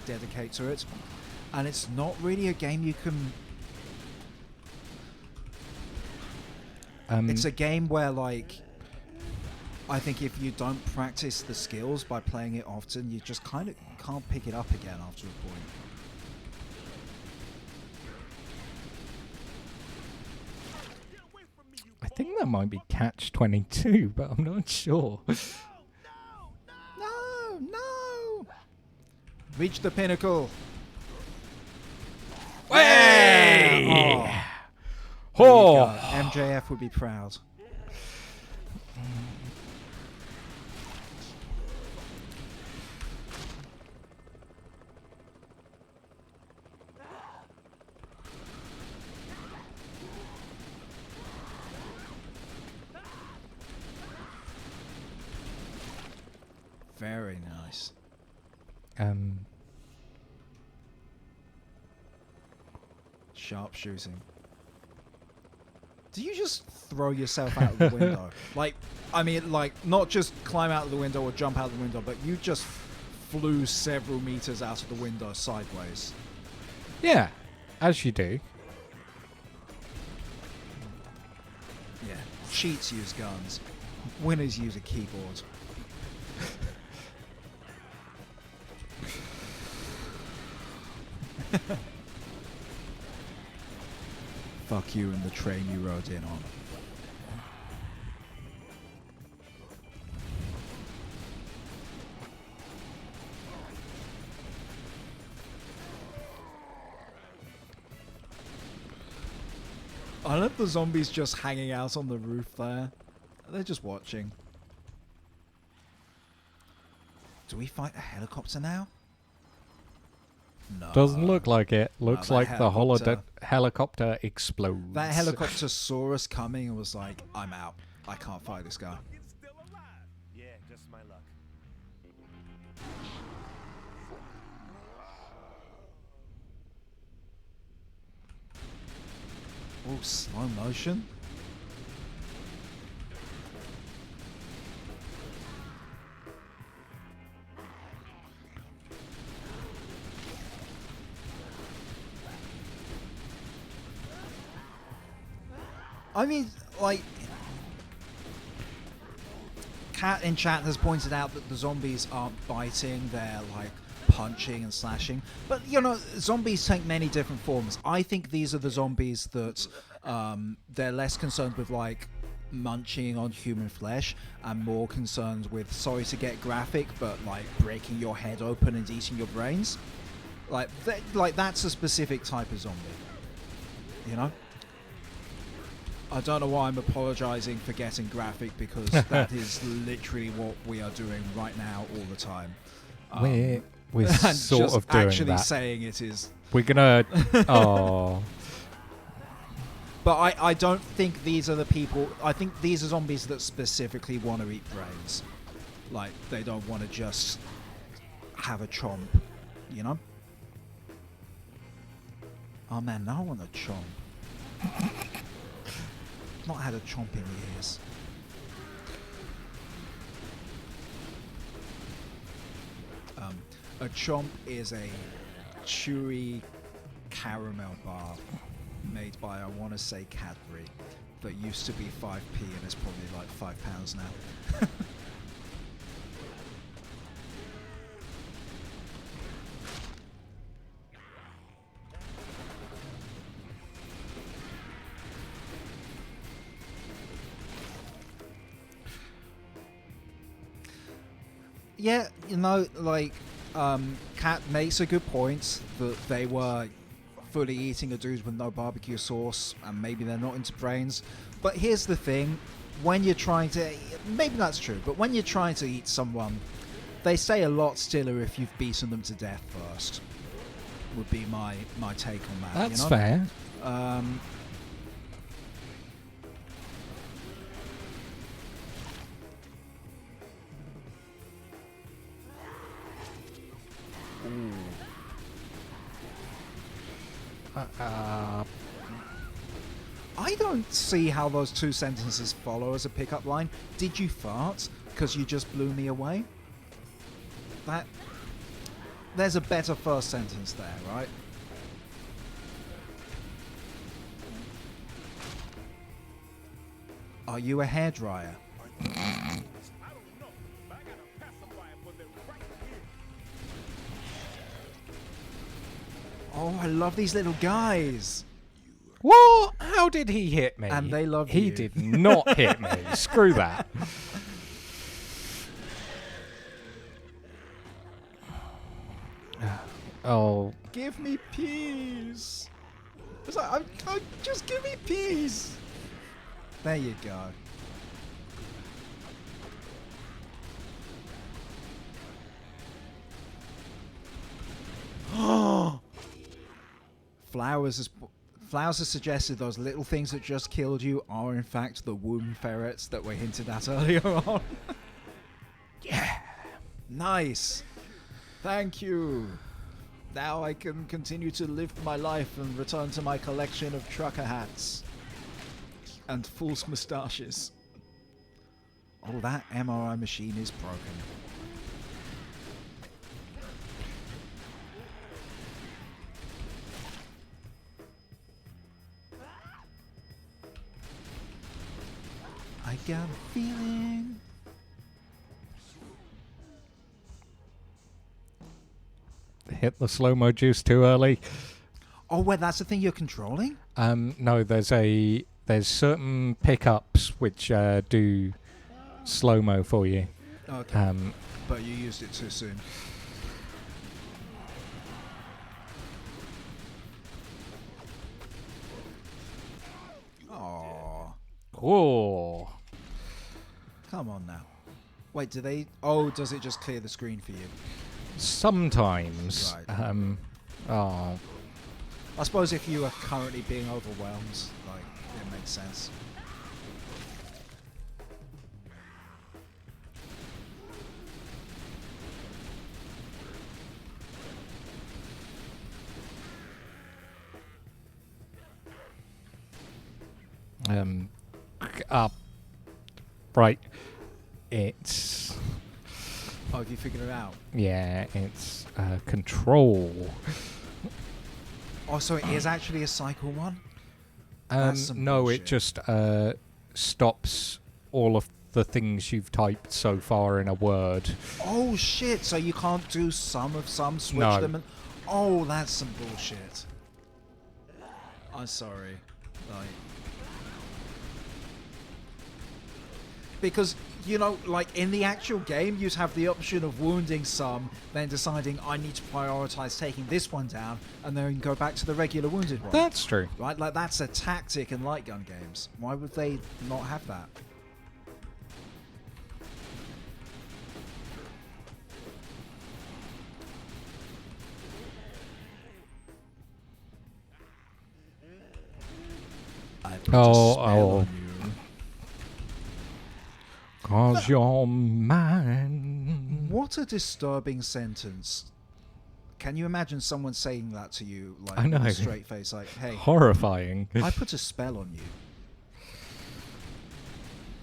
dedicate to it. And it's not really a game you can... it's a game where, like, I think if you don't practice the skills by playing it often, you just kind of can't pick it up again after a point. I think that might be Catch 22, but I'm not sure. No, Reach the pinnacle. Way! Oh. MJF would be proud. Very nice. Sharpshooting. Do you just throw yourself out of the window? Like, I mean, like, not just climb out of the window or jump out of the window, but you just flew several meters out of the window sideways. Yeah, as you do. Yeah. Cheats use guns. Winners use a keyboard. Fuck you and the train you rode in on. I love the zombies just hanging out on the roof there. They're just watching. Do we fight a helicopter now? No. Doesn't look like it. Looks like the helicopter- helicopter explodes. That helicopter saw us coming and was like, I'm out. I can't fight this guy. Yeah, just my luck. Oh, slow motion. I mean, like, Cat in chat has pointed out that the zombies aren't biting, they're like punching and slashing. But, you know, zombies take many different forms. I think these are the zombies that they're less concerned with, like, munching on human flesh and more concerned with, sorry to get graphic, but, like, breaking your head open and eating your brains. Like, that's a specific type of zombie. You know? I don't know why I'm apologizing for getting graphic, because that is literally what we are doing right now all the time. We're and sort just of doing actually that. saying it is. We're gonna. Oh. But I don't think these are the people. I think these are zombies that specifically want to eat brains. Like, they don't want to just have a chomp, you know? Oh man, now I want a chomp. Not had a chomp in years. A chomp is a chewy caramel bar made by, I want to say, Cadbury, that used to be 5p and is probably like £5 now. Yeah, you know, like, Kat makes a good point that they were fully eating a dude with no barbecue sauce, and maybe they're not into brains. But here's the thing, when you're trying to, maybe that's true, but when you're trying to eat someone, they say a lot stiller if you've beaten them to death first, would be my take on that. That's you know? fair. I don't see how those two sentences follow as a pickup line. Did you fart? Because you just blew me away? There's a better first sentence there, right? Are you a hairdryer? Oh, I love these little guys. What? How did he hit me? And they love He you. did not hit me. Screw that. Oh. Give me peace. It's like, just give me peace. There you go. Flowers has suggested those little things that just killed you are in fact the womb ferrets that were hinted at earlier on. Yeah. Nice. Thank you. Now I can continue to live my life and return to my collection of trucker hats and false moustaches. Oh, that MRI machine is broken. I got a feeling. Hit the slow-mo juice too early. Oh, wait, that's the thing you're controlling? No, there's certain pickups which do slow-mo for you. Okay. But you used it too soon. Aww. Oh. Come on now. Wait, do they... Oh, does it just clear the screen for you? Sometimes. Right. Oh. I suppose if you are currently being overwhelmed, like, it makes sense. Right. It's... Oh, have you figured it out? Yeah, it's control. Oh, so it is actually a cycle one? No, bullshit. it just stops all of the things you've typed so far in a word. Oh, shit. So you can't do some of some, switch No. them? And, oh, that's some bullshit. I'm sorry. Like... Because, you know, like in the actual game, you'd have the option of wounding some, then deciding I need to prioritize taking this one down, and then go back to the regular wounded one. That's true. Right? Like, that's a tactic in light gun games. Why would they not have that? I put a spell on you. 'Cause you're mine. What a disturbing sentence. Can you imagine someone saying that to you, like, I know. with a straight face, like, hey, Horrifying. I put a spell on you.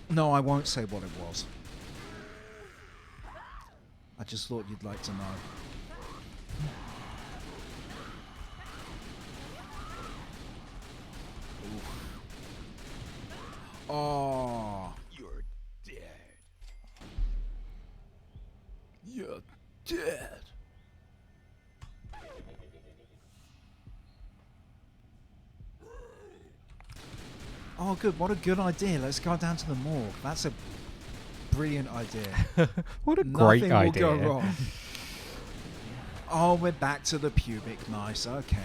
No, I won't say what it was. I just thought you'd like to know. Oof. Oh. You're dead. You're dead. Oh, good. What a good idea. Let's go down to the morgue. That's a brilliant idea. What a great Nothing idea. will go wrong. Oh, we're back to the pubic. Nice. Okay.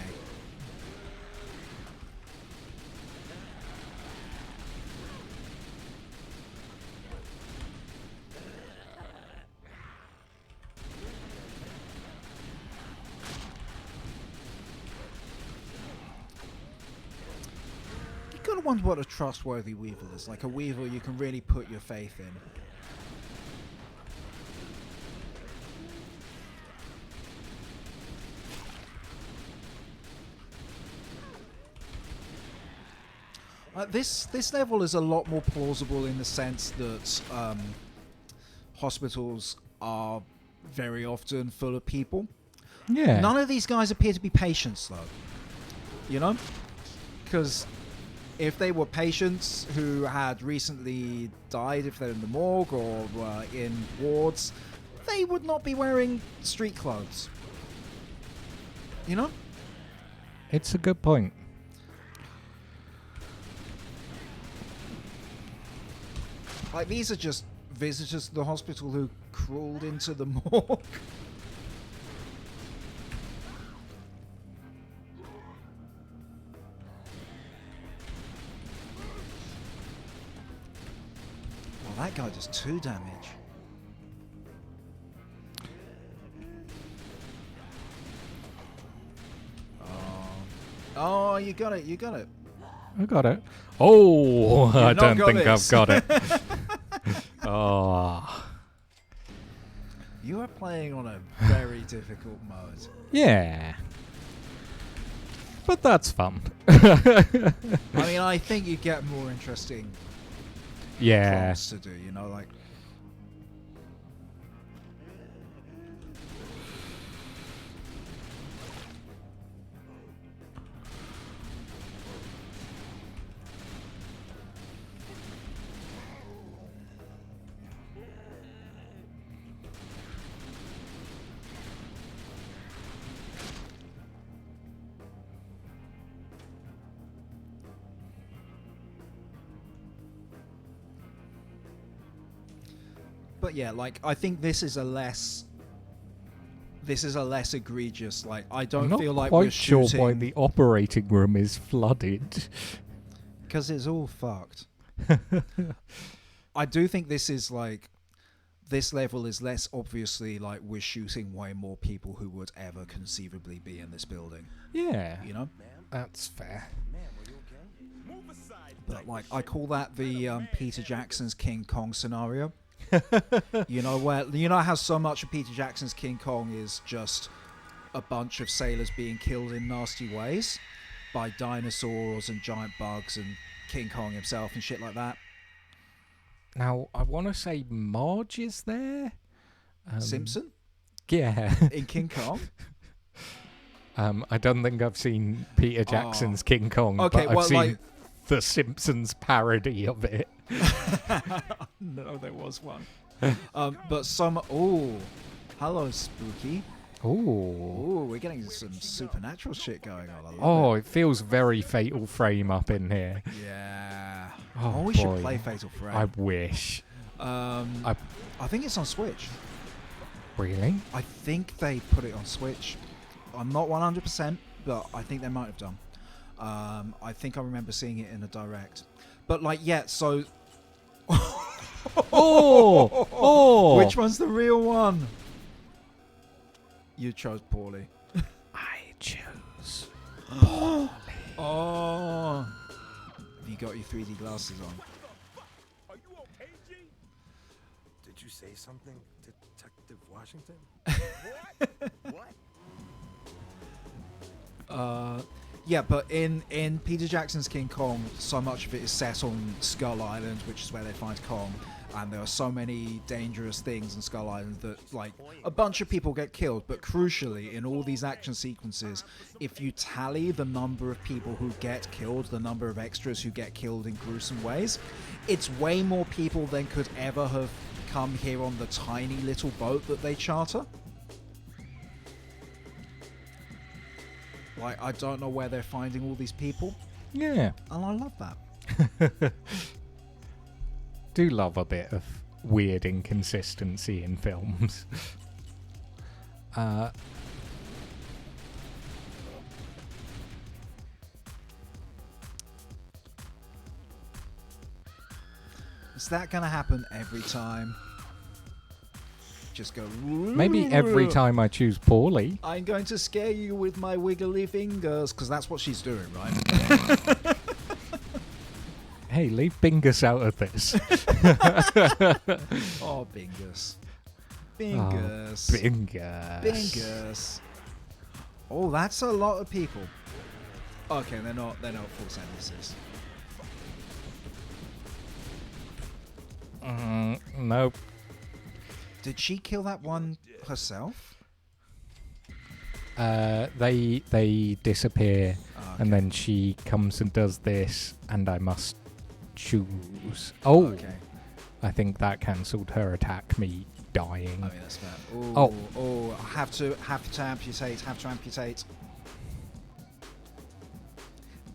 You gotta wonder what a trustworthy weevil is. Like a weevil you can really put your faith in. This level is a lot more plausible in the sense that hospitals are very often full of people. Yeah. None of these guys appear to be patients, though. You know? Because if they were patients who had recently died, if they're in the morgue or were in wards, they would not be wearing street clothes. You know? It's a good point. Like, these are just visitors to the hospital who crawled into the morgue. that guy does 2 damage. Oh, you got it. You got it. I got it. Oh, I don't think this. I've got it. Oh. You are playing on a very difficult mode. Yeah. But that's fun. I mean, I think you get more interesting prompts to do, you know, like... But yeah, like, I think this is a less egregious, like, I don't feel like we're shooting... Not quite sure why the operating room is flooded. Because it's all fucked. I do think this is, like, this level is less obviously, like, we're shooting way more people who would ever conceivably be in this building. Yeah. You know? That's fair. But, like, I call that the Peter Jackson's King Kong scenario. You know how so much of Peter Jackson's King Kong is just a bunch of sailors being killed in nasty ways by dinosaurs and giant bugs and King Kong himself and shit like that. Now, I want to say Marge is there. Simpson? Yeah. In King Kong? I don't think I've seen Peter Jackson's King Kong, okay, but I've seen like... the Simpsons parody of it. No, there was one. But some... Oh, hello, Spooky. Oh, we're getting some supernatural shit going on. Oh, it feels very Fatal Frame up in here. Yeah. Oh, we should play Fatal Frame. I wish. I think it's on Switch. Really? I think they put it on Switch. I'm not 100%, but I think they might have done. I think I remember seeing it in a direct. But, like, yeah, so... Oh! Which one's the real one? You chose poorly. I chose poorly. Oh! Have you got your 3D glasses on? Are you okay, G? Did you say something, Detective Washington? What? Yeah, but in Peter Jackson's King Kong, so much of it is set on Skull Island, which is where they find Kong, and there are so many dangerous things in Skull Island that, like, a bunch of people get killed, but crucially, in all these action sequences, if you tally the number of people who get killed, the number of extras who get killed in gruesome ways, it's way more people than could ever have come here on the tiny little boat that they charter. Like, I don't know where they're finding all these people. Yeah. And I love that. Do love a bit of weird inconsistency in films. Is that going to happen every time? Just go... Maybe every time I choose poorly. I'm going to scare you with my wiggly fingers, because that's what she's doing, right? Hey, leave Bingus out of this. Oh, Bingus. Bingus. Oh, Bingus. Bingus. Oh, that's a lot of people. Okay, they're not full sentences. Nope. Did she kill that one herself? They disappear, and then she comes and does this, and I must choose. Oh, okay. I think that cancelled her attack. Me dying. I mean, that's fair. Oh, have to amputate.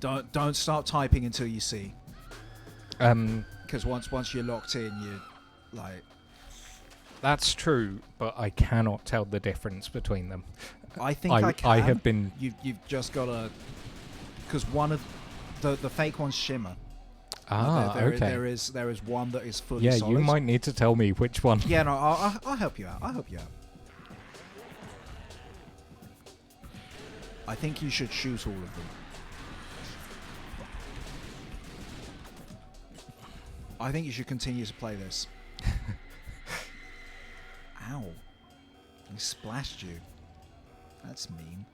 Don't start typing until you see. Because once you're locked in, you like. That's true, but I cannot tell the difference between them. I think I can. I have been... You've just got to... Because one of... The fake one's shimmer. Okay. There is one that is fully Yeah, solid. you might need to tell me which one. Yeah, no, I'll help you out. I think you should shoot all of them. I think you should continue to play this. Ow. He splashed you. That's mean.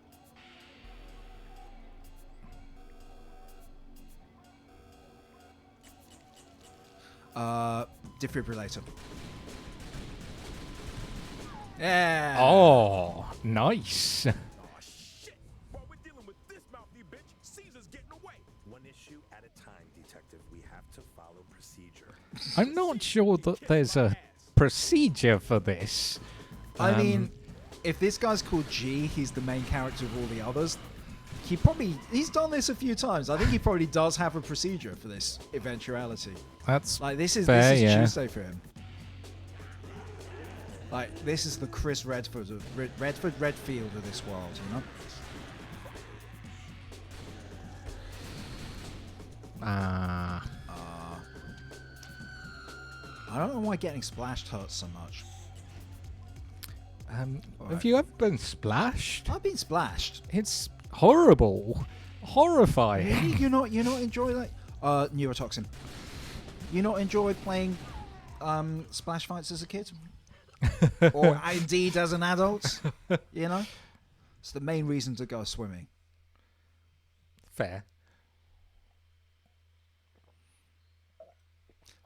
Defibrillator. Yeah. Oh, nice. While we're dealing with this mouthy bitch, Caesar's getting away. One issue at a time, Detective. We have to follow procedure. I'm not sure that there's a procedure for this. I mean, if this guy's called G, he's the main character of all the others. He's done this a few times. I think he probably does have a procedure for this eventuality. That's like this is fair, this is yeah. Tuesday for him. Like this is the Chris Redfield of this world, you know. I don't know why getting splashed hurts so much. Have you ever been splashed? I've been splashed. It's horrible, horrifying. Really? You not enjoy like neurotoxin? You not enjoy playing splash fights as a kid, or indeed as an adult? You know, it's the main reason to go swimming. Fair.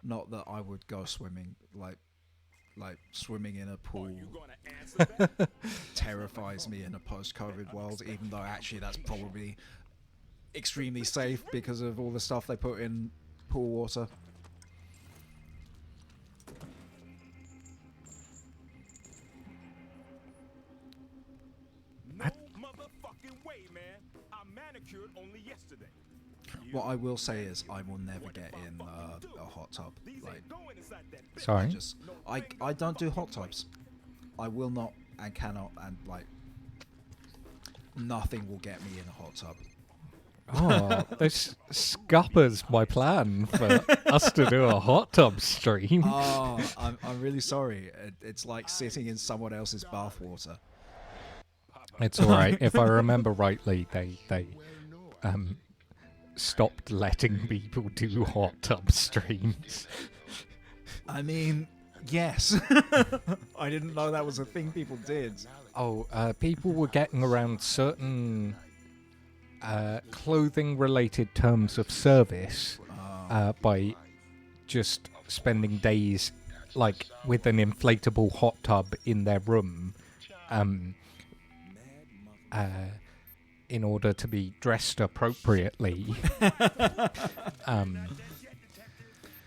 Not that I would go swimming, like swimming in a pool terrifies me in a post-COVID world, even though actually that's probably extremely safe because of all the stuff they put in pool water. No motherfucking way, man. I manicured only yesterday. What I will say is I will never get in a hot tub. Like, sorry? I don't do hot tubs. I will not and cannot, and like nothing will get me in a hot tub. Oh, this scuppers my plan for us to do a hot tub stream. Oh, I'm really sorry. It's like sitting in someone else's bathwater. It's all right. If I remember rightly, they stopped letting people do hot tub streams. I mean, yes. I didn't know that was a thing people did. Oh, people were getting around certain clothing-related terms of service by just spending days, like, with an inflatable hot tub in their room, in order to be dressed appropriately.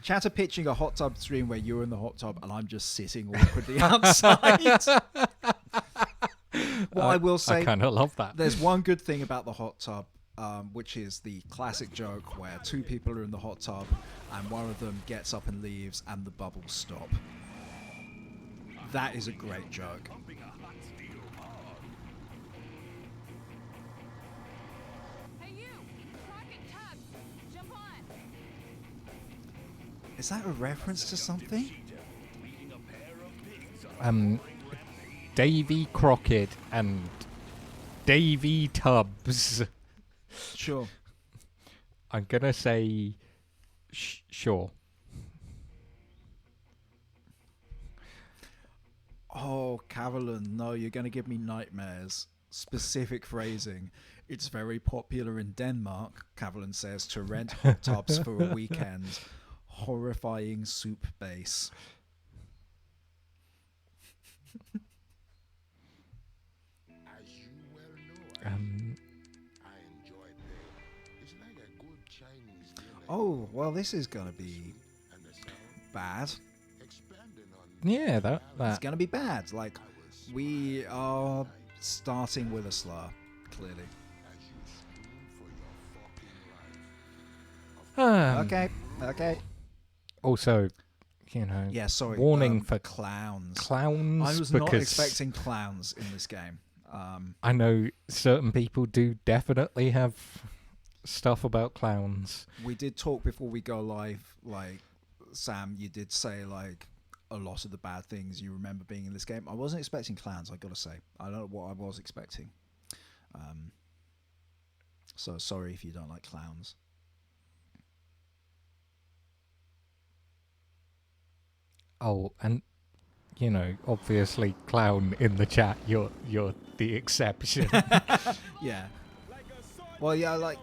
Chatter pitching a hot tub stream where you're in the hot tub and I'm just sitting awkwardly outside. What I will say, I kind of love that. There's one good thing about the hot tub, which is the classic joke where two people are in the hot tub and one of them gets up and leaves and the bubbles stop. That is a great joke. Is that a reference to something? Davy Crockett and Davy Tubbs. Sure. I'm gonna say sure. Oh, Cavalion, no, you're gonna give me nightmares. Specific phrasing. It's very popular in Denmark, Cavalion says, to rent hot tubs for a weekend. Horrifying soup base. As you well know, I enjoyed that. It's like a good Chinese dinner. Oh, well, this is gonna be bad. Yeah, that. It's gonna be bad. Like, we are starting with a slur, clearly. Okay. Also, you know, yeah, sorry. Warning for clowns. Clowns. I was not expecting clowns in this game. I know certain people do definitely have stuff about clowns. We did talk before we go live, like, Sam, you did say, like, a lot of the bad things you remember being in this game. I wasn't expecting clowns, I gotta say. I don't know what I was expecting. So sorry if you don't like clowns. Oh, and you know, obviously, clown in the chat. You're the exception. Yeah. Well, yeah, like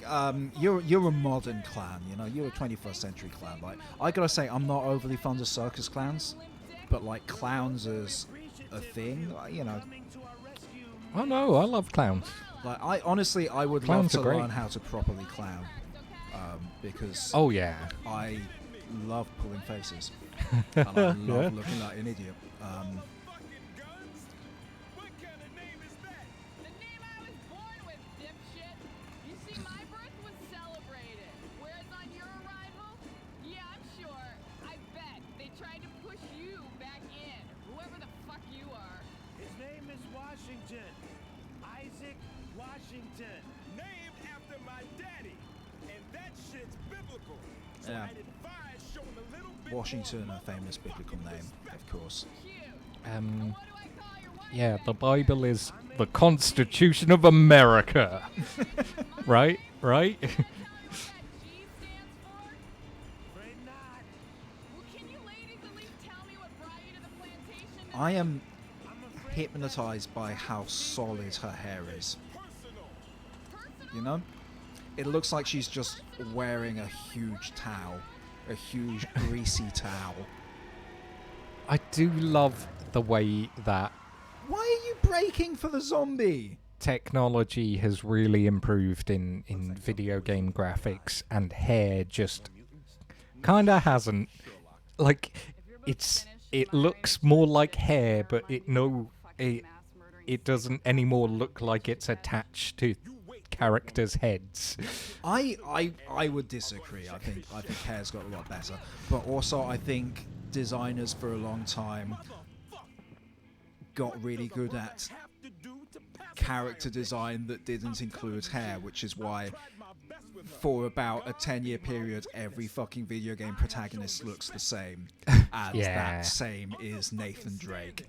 you're a modern clown. You know, you're a 21st century clown. Like, I gotta say, I'm not overly fond of circus clowns, but like clowns as a thing, you know. Oh no, I love clowns. Like, I honestly, I would Clowns love are to great. learn how to properly clown, because Oh yeah. I love pulling faces. And I love Yeah. looking like an idiot. Washington. Isaac Washington. Named after my daddy. And that shit's biblical. So Yeah. I'd advise showing a little bit Washington, a famous biblical name, of course. Yeah, the Bible is the Constitution of America. Right? Right? I am hypnotized by how solid her hair is. You know? It looks like she's just wearing a huge towel. A huge greasy towel. I do love the way that Why are you breaking for the zombie? technology has really improved in video game graphics, and hair just kinda hasn't. Like, it looks more like hair, but it doesn't anymore look like it's attached to characters' heads. I would disagree. I think hair's got a lot better. But also I think designers for a long time got really good at character design that didn't include hair, which is why for about a 10-year period every fucking video game protagonist looks the same. And Yeah. that same is Nathan Drake.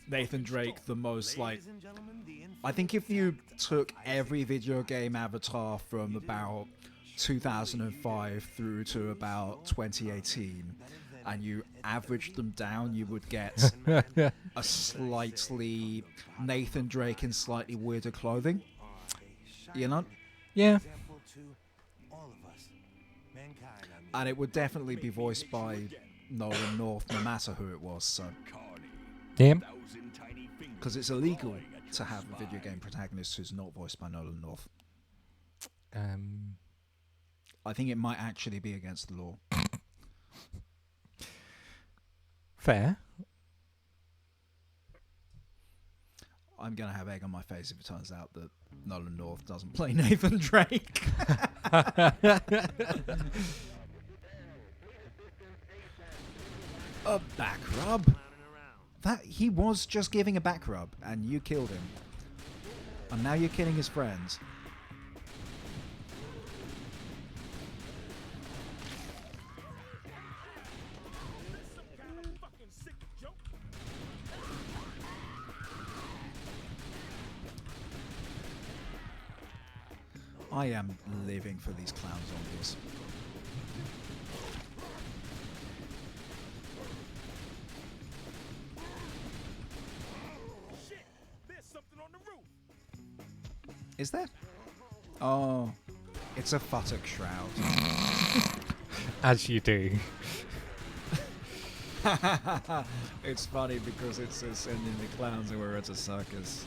Nathan Drake, the most, like, I think if you took every video game avatar from about 2005 through to about 2018 and you averaged them down, you would get a slightly Nathan Drake in slightly weirder clothing. You know? Yeah. And it would definitely be voiced by Nolan North, no matter who it was. So, Yeah. because it's illegal to have a video game protagonist who's not voiced by Nolan North. I think it might actually be against the law. Fair. I'm gonna have egg on my face if it turns out that Nolan North doesn't play Nathan Drake. A back rub? That he was just giving a back rub, and you killed him. And now you're killing his friends. I am living for these clown zombies. shit. There's something on the roof. Is there? Oh, it's a futtock shroud. As you do. It's funny because it says sending the clowns and we're at a circus.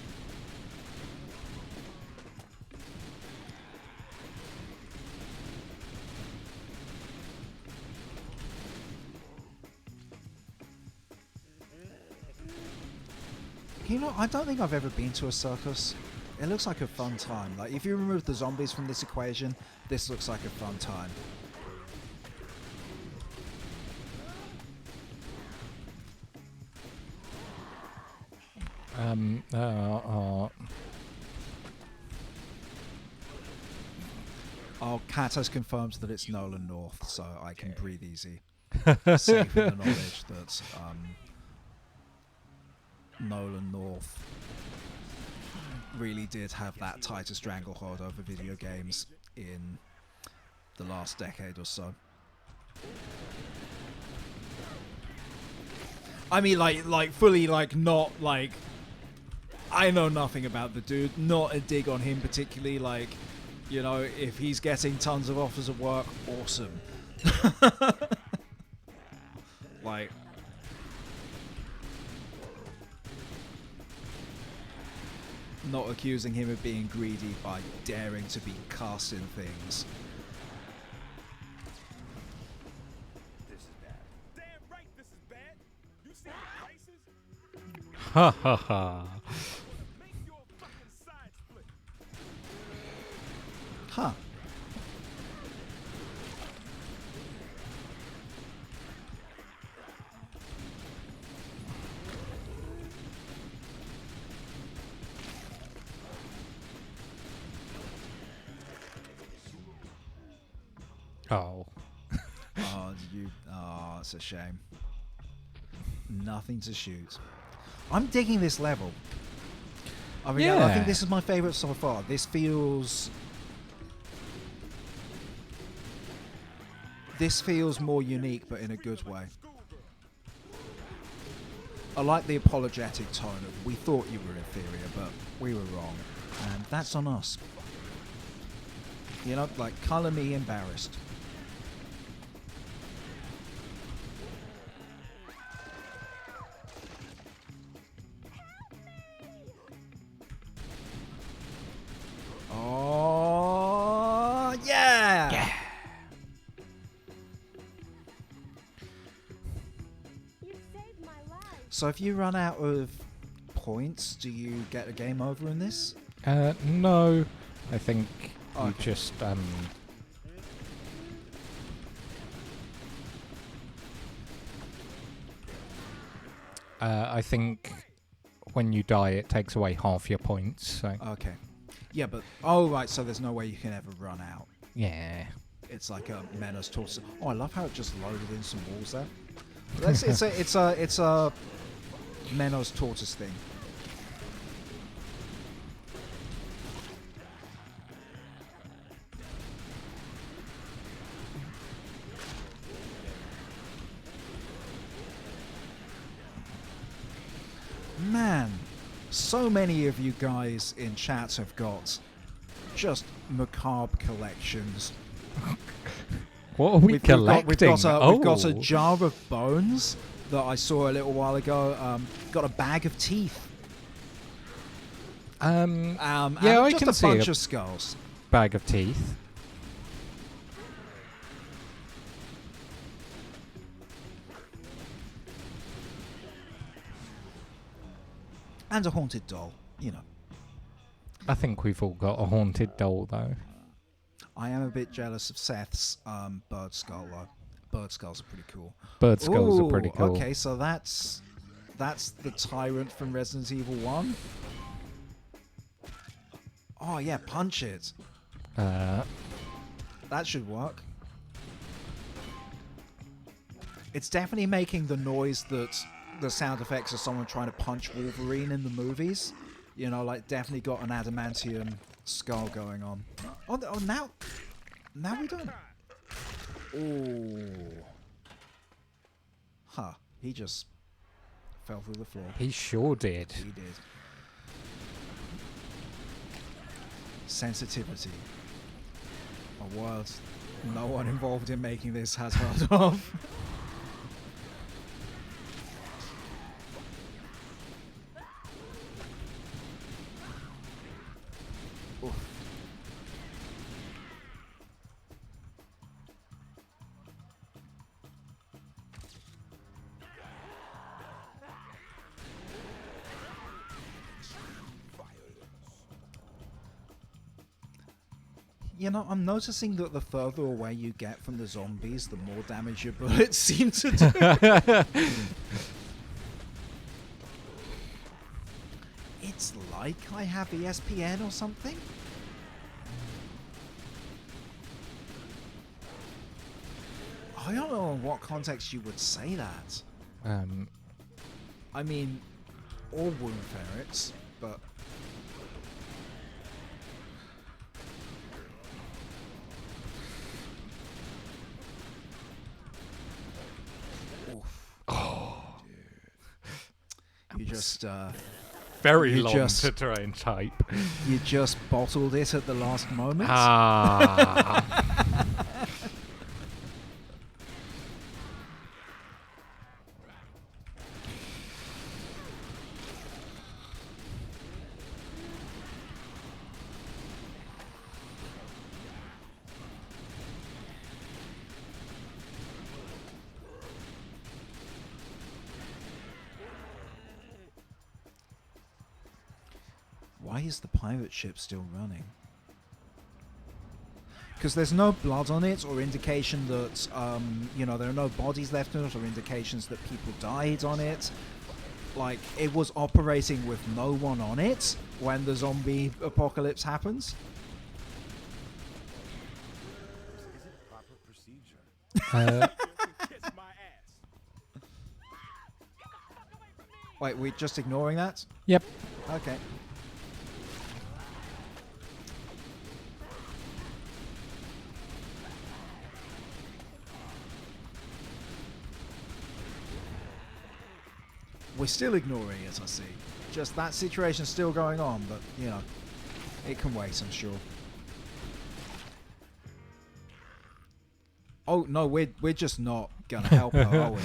You know, I don't think I've ever been to a circus. It looks like a fun time. Like, if you remove the zombies from this equation, this looks like a fun time. Oh, Kat has confirmed that it's Nolan North, so I can breathe easy. Safe in the knowledge that Nolan North really did have that tighter stranglehold over video games in the last decade or so. I mean, like fully, like not like. I know nothing about the dude. Not a dig on him particularly. Like, you know, if he's getting tons of offers of work, awesome. Like, not accusing him of being greedy by daring to be cast in things. This is bad. Damn right this is bad. You see the prices? Ha ha ha. Make your fucking side split. Huh. Oh. Oh, it's a shame. Nothing to shoot. I'm digging this level. I mean, I think this is my favorite so far. This feels more unique, but in a good way. I like the apologetic tone of, we thought you were inferior, but we were wrong. And that's on us. You know, like, colour me embarrassed. Oh, yeah! Yeah. So if you run out of points, do you get a game over in this? No. I think you Okay. just I think when you die, it takes away half your points. So Okay. Yeah, but oh right, so there's no way you can ever run out. yeah. It's like a Menace Tortoise. Oh, I love how it just loaded in some walls there. It's a Menace Tortoise thing. Man, so many of you guys in chat have got just macabre collections. What are we collecting? We've got a jar of bones that I saw a little while ago. Got a bag of teeth. Yeah, and I just can a see bunch a of skulls. bag of teeth. And a haunted doll, you know. I think we've all got a haunted doll, though. I am a bit jealous of Seth's bird skull, though. Bird skulls are pretty cool. Bird skulls are pretty cool. Okay, so that's the tyrant from Resident Evil 1. Oh yeah, punch it. That should work. It's definitely making the noise that the sound effects of someone trying to punch Wolverine in the movies. You know, like definitely got an adamantium skull going on. Oh now we don't. Oh. Huh. He just fell through the floor. He sure did. He did. Sensitivity. A word no one involved in making this has heard of. You know, I'm noticing that the further away you get from the zombies, the more damage your bullets seem to do. It's like I have ESPN or something. I don't know in what context you would say that. I mean, all womb ferrets, but... Oh, dude. You just... very long to try and type. You just bottled it at the last moment. Why is the pirate ship still running? Because there's no blood on it, or indication that, you know, there are no bodies left on it, or indications that people died on it. Like, it was operating with no one on it when the zombie apocalypse happens. Is it proper procedure? Wait, we're just ignoring that? Yep. Okay. We're still ignoring it, I see. Just that situation's still going on, but, you know, it can wait, I'm sure. Oh, no, we're just not gonna help her, are we?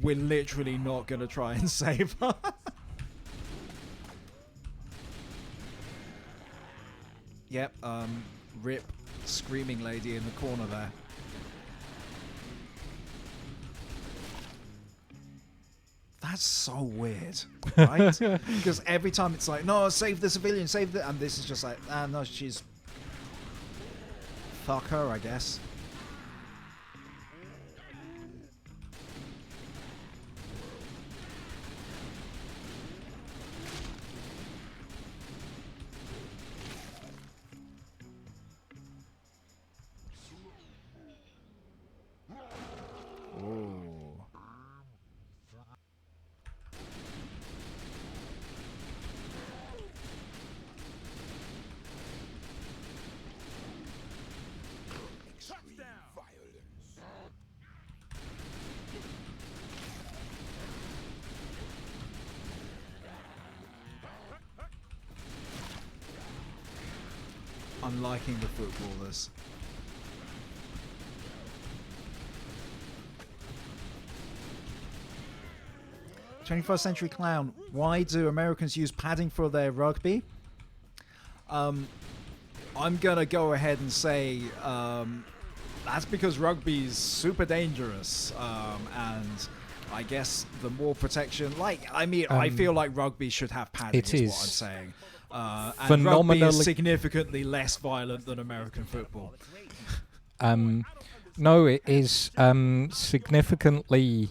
We're literally not gonna try and save her. Yep, rip screaming lady in the corner there. That's so weird, right? Because every time it's like, no, save the civilian, save the... And this is just like, no, she's... Fuck her, I guess. I'm liking the footballers. "21st Century Clown, why do Americans use padding for their rugby?" I'm gonna go ahead and say that's because rugby is super dangerous, and I guess the more protection, like, I mean, I feel like rugby should have padding, is what I'm saying. And rugby is significantly less violent than American football. No, it is significantly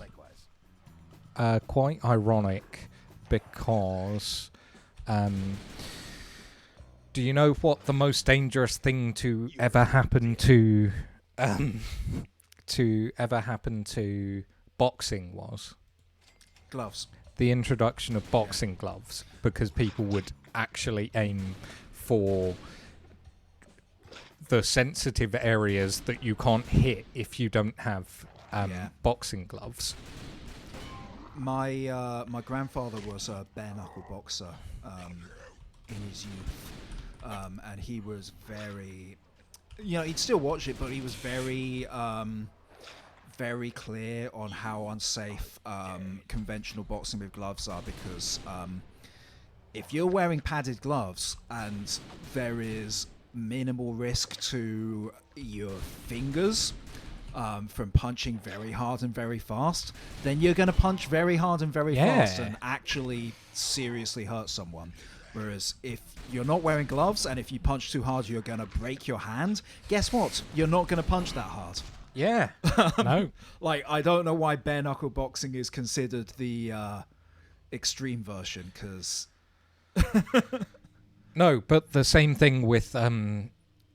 quite ironic because do you know what the most dangerous thing to ever happen to boxing was? Gloves. The introduction of boxing gloves, because people would actually aim for the sensitive areas that you can't hit if you don't have boxing gloves. My grandfather was a bare knuckle boxer in his youth, and he was very, you know, he'd still watch it, but he was very very clear on how unsafe conventional boxing with gloves are, because if you're wearing padded gloves and there is minimal risk to your fingers from punching very hard and very fast, then you're going to punch very hard and very fast and actually seriously hurt someone. Whereas if you're not wearing gloves and if you punch too hard, you're going to break your hand. Guess what? You're not going to punch that hard. Yeah. No. Like, I don't know why bare knuckle boxing is considered the extreme version, because... No, but the same thing with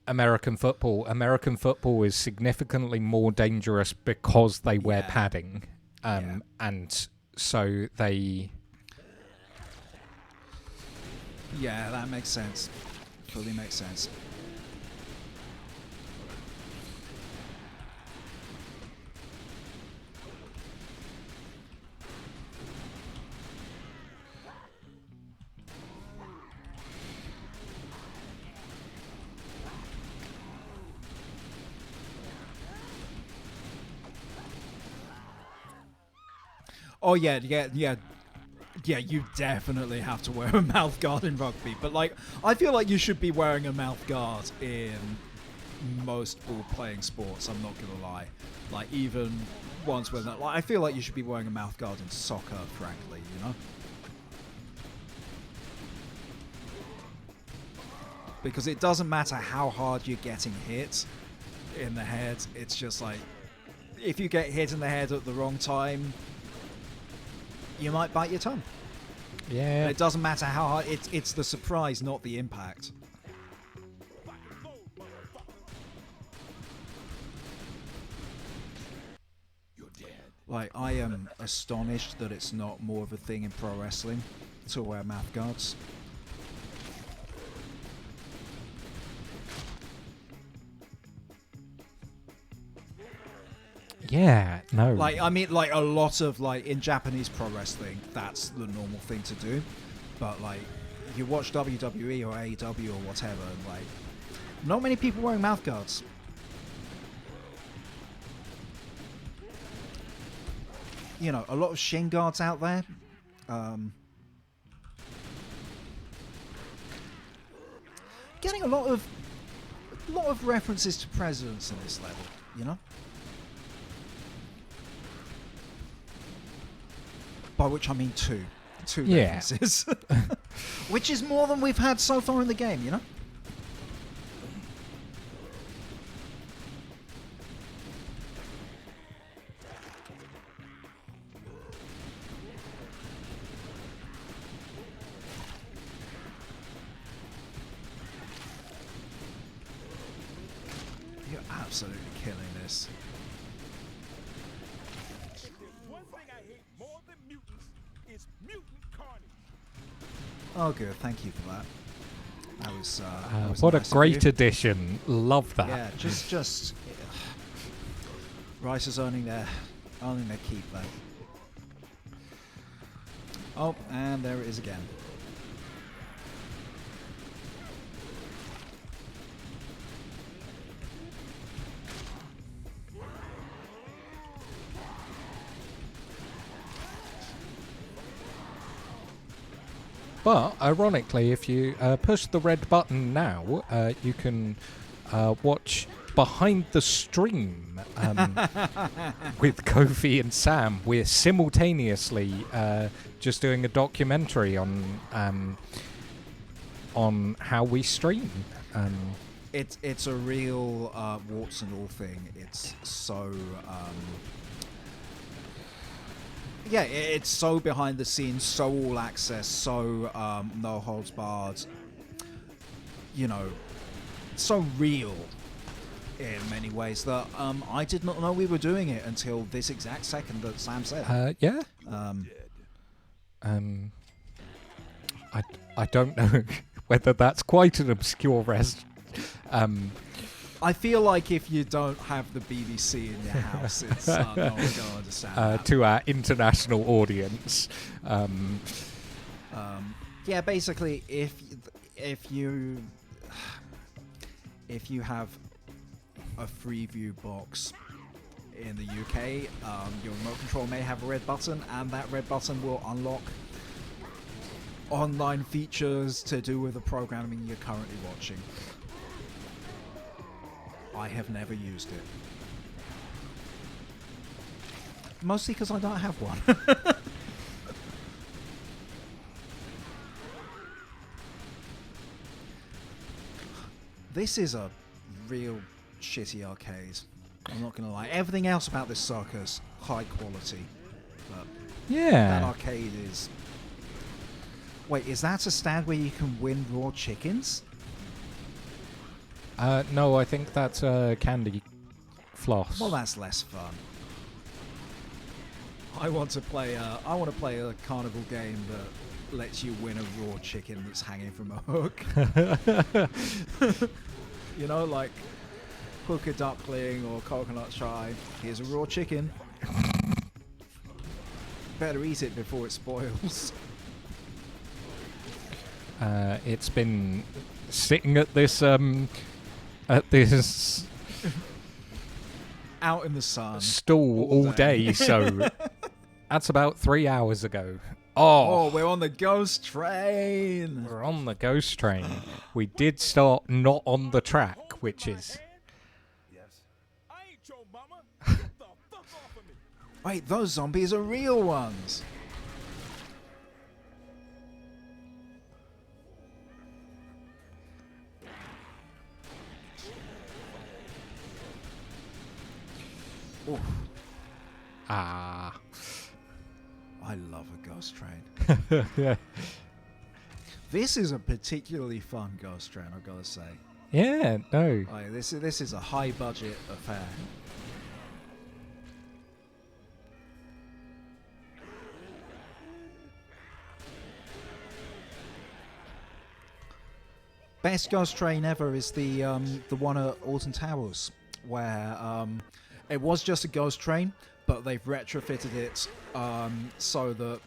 American football. American football is significantly more dangerous because they wear padding, and so they. Yeah, that makes sense. Fully makes sense. Oh yeah, you definitely have to wear a mouth guard in rugby. But like, I feel like you should be wearing a mouth guard in most ball-playing sports. I'm not gonna lie. Like even ones where like, I feel like you should be wearing a mouth guard in soccer, frankly. You know, because it doesn't matter how hard you're getting hit in the head. It's just like if you get hit in the head at the wrong time, you might bite your tongue. Yeah. It doesn't matter how hard. It's the surprise, not the impact. You're dead. Like, I am astonished that it's not more of a thing in pro wrestling to wear mouth guards. Yeah, no. Like, I mean, like, a lot of, like, in Japanese pro wrestling, that's the normal thing to do. But, like, you watch WWE or AEW or whatever, and, like, not many people wearing mouth guards. You know, a lot of shin guards out there. Getting a lot of references to presidents in this level, you know? By which I mean two references. Which is more than we've had so far in the game, you know? You're absolutely killing this. One thing I hate more than mutants is mutant carnage. Oh, good. Thank you for that. That was what nice a great addition. Love that. Yeah, just Rice is earning their keep there. Oh, and there it is again. But ironically, if you push the red button now, you can watch Behind the Stream with Kofi and Sam. We're simultaneously just doing a documentary on how we stream. It's a real warts and all thing. It's so yeah, it's so behind the scenes, so all access, so no holds barred. You know, so real in many ways that I did not know we were doing it until this exact second that Sam said. Yeah. I don't know whether that's quite an obscure I feel like if you don't have the BBC in your house, it's no one's going to understand that. To our international audience. Yeah, basically, if you have a Freeview box in the UK, your remote control may have a red button, and that red button will unlock online features to do with the programming you're currently watching. I have never used it. Mostly because I don't have one. This is a real shitty arcade. I'm not going to lie. Everything else about this circus, high quality. But yeah. That arcade is... Wait, is that a stand where you can win raw chickens? No, I think that's candy floss. Well, that's less fun. I want to play a carnival game that lets you win a raw chicken that's hanging from a hook. You know, like hook a duckling or coconut shy. Here's a raw chicken. Better eat it before it spoils. It's been sitting at this out in the sun stool all day, so that's about 3 hours ago. Oh, we're on the ghost train. We're on the ghost train. We did start not on the track, which is... Yes. I ain't your mama. Get the fuck off of me. Wait, those zombies are real ones. Oof. Ah. I love a ghost train. Yeah. This is a particularly fun ghost train, I've got to say. Yeah, no. Like, this is a high budget affair. Best ghost train ever is the one at Alton Towers, where it was just a ghost train, but they've retrofitted it so that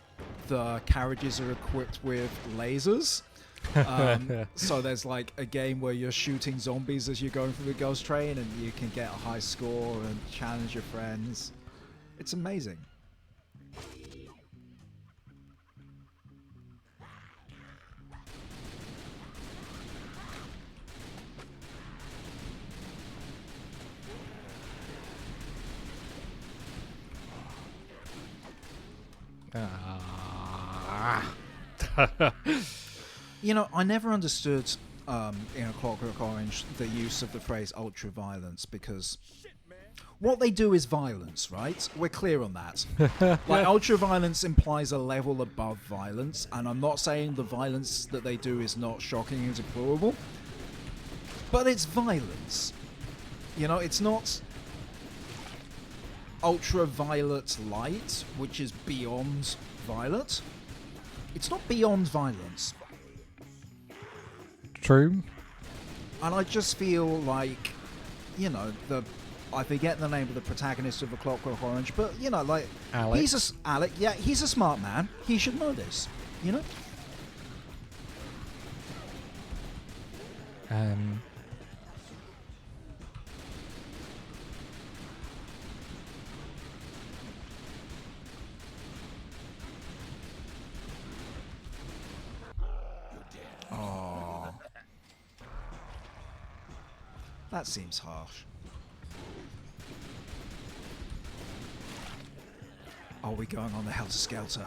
the carriages are equipped with lasers. So there's like a game where you're shooting zombies as you're going through the ghost train, and you can get a high score and challenge your friends. It's amazing. You know, I never understood in A Clockwork Orange the use of the phrase ultra-violence, because what they do is violence, right? We're clear on that. Like, ultra-violence implies a level above violence, and I'm not saying the violence that they do is not shocking and deplorable, but it's violence. You know, it's not ultraviolet light, which is beyond violet. It's not beyond violence. True. And I just feel like, you know, I forget the name of the protagonist of A Clockwork Orange, but, you know, like, Alec. Alec, yeah, he's a smart man. He should know this, you know? Oh. That seems harsh. Are we going on the Helter Skelter?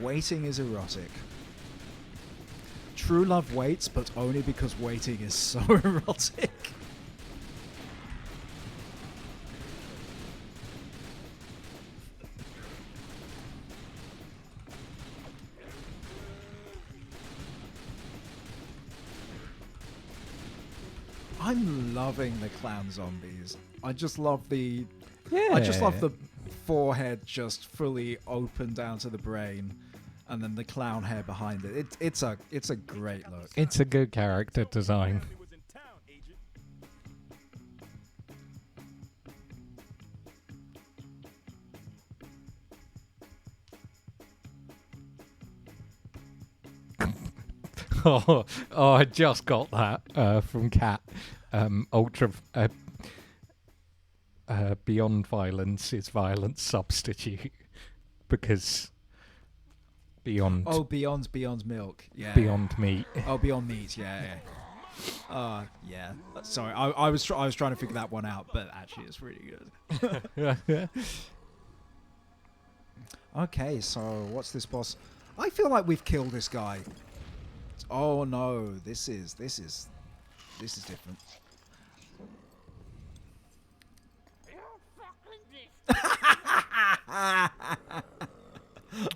Waiting is erotic. True love waits, but only because waiting is so erotic. I'm loving the clown zombies. I just love the... Yeah. I just love the forehead just fully open down to the brain, and then the clown hair behind it. It's a great look. It's a good character design. Oh, I just got that from Kat. Ultra beyond violence is violence substitute, because beyond. Oh, beyond milk. Yeah. Beyond meat. Oh, beyond meat. Yeah. Yeah. Sorry, I was trying to figure that one out, but actually, it's really good. Okay, so what's this boss? I feel like we've killed this guy. Oh no, this is This is different.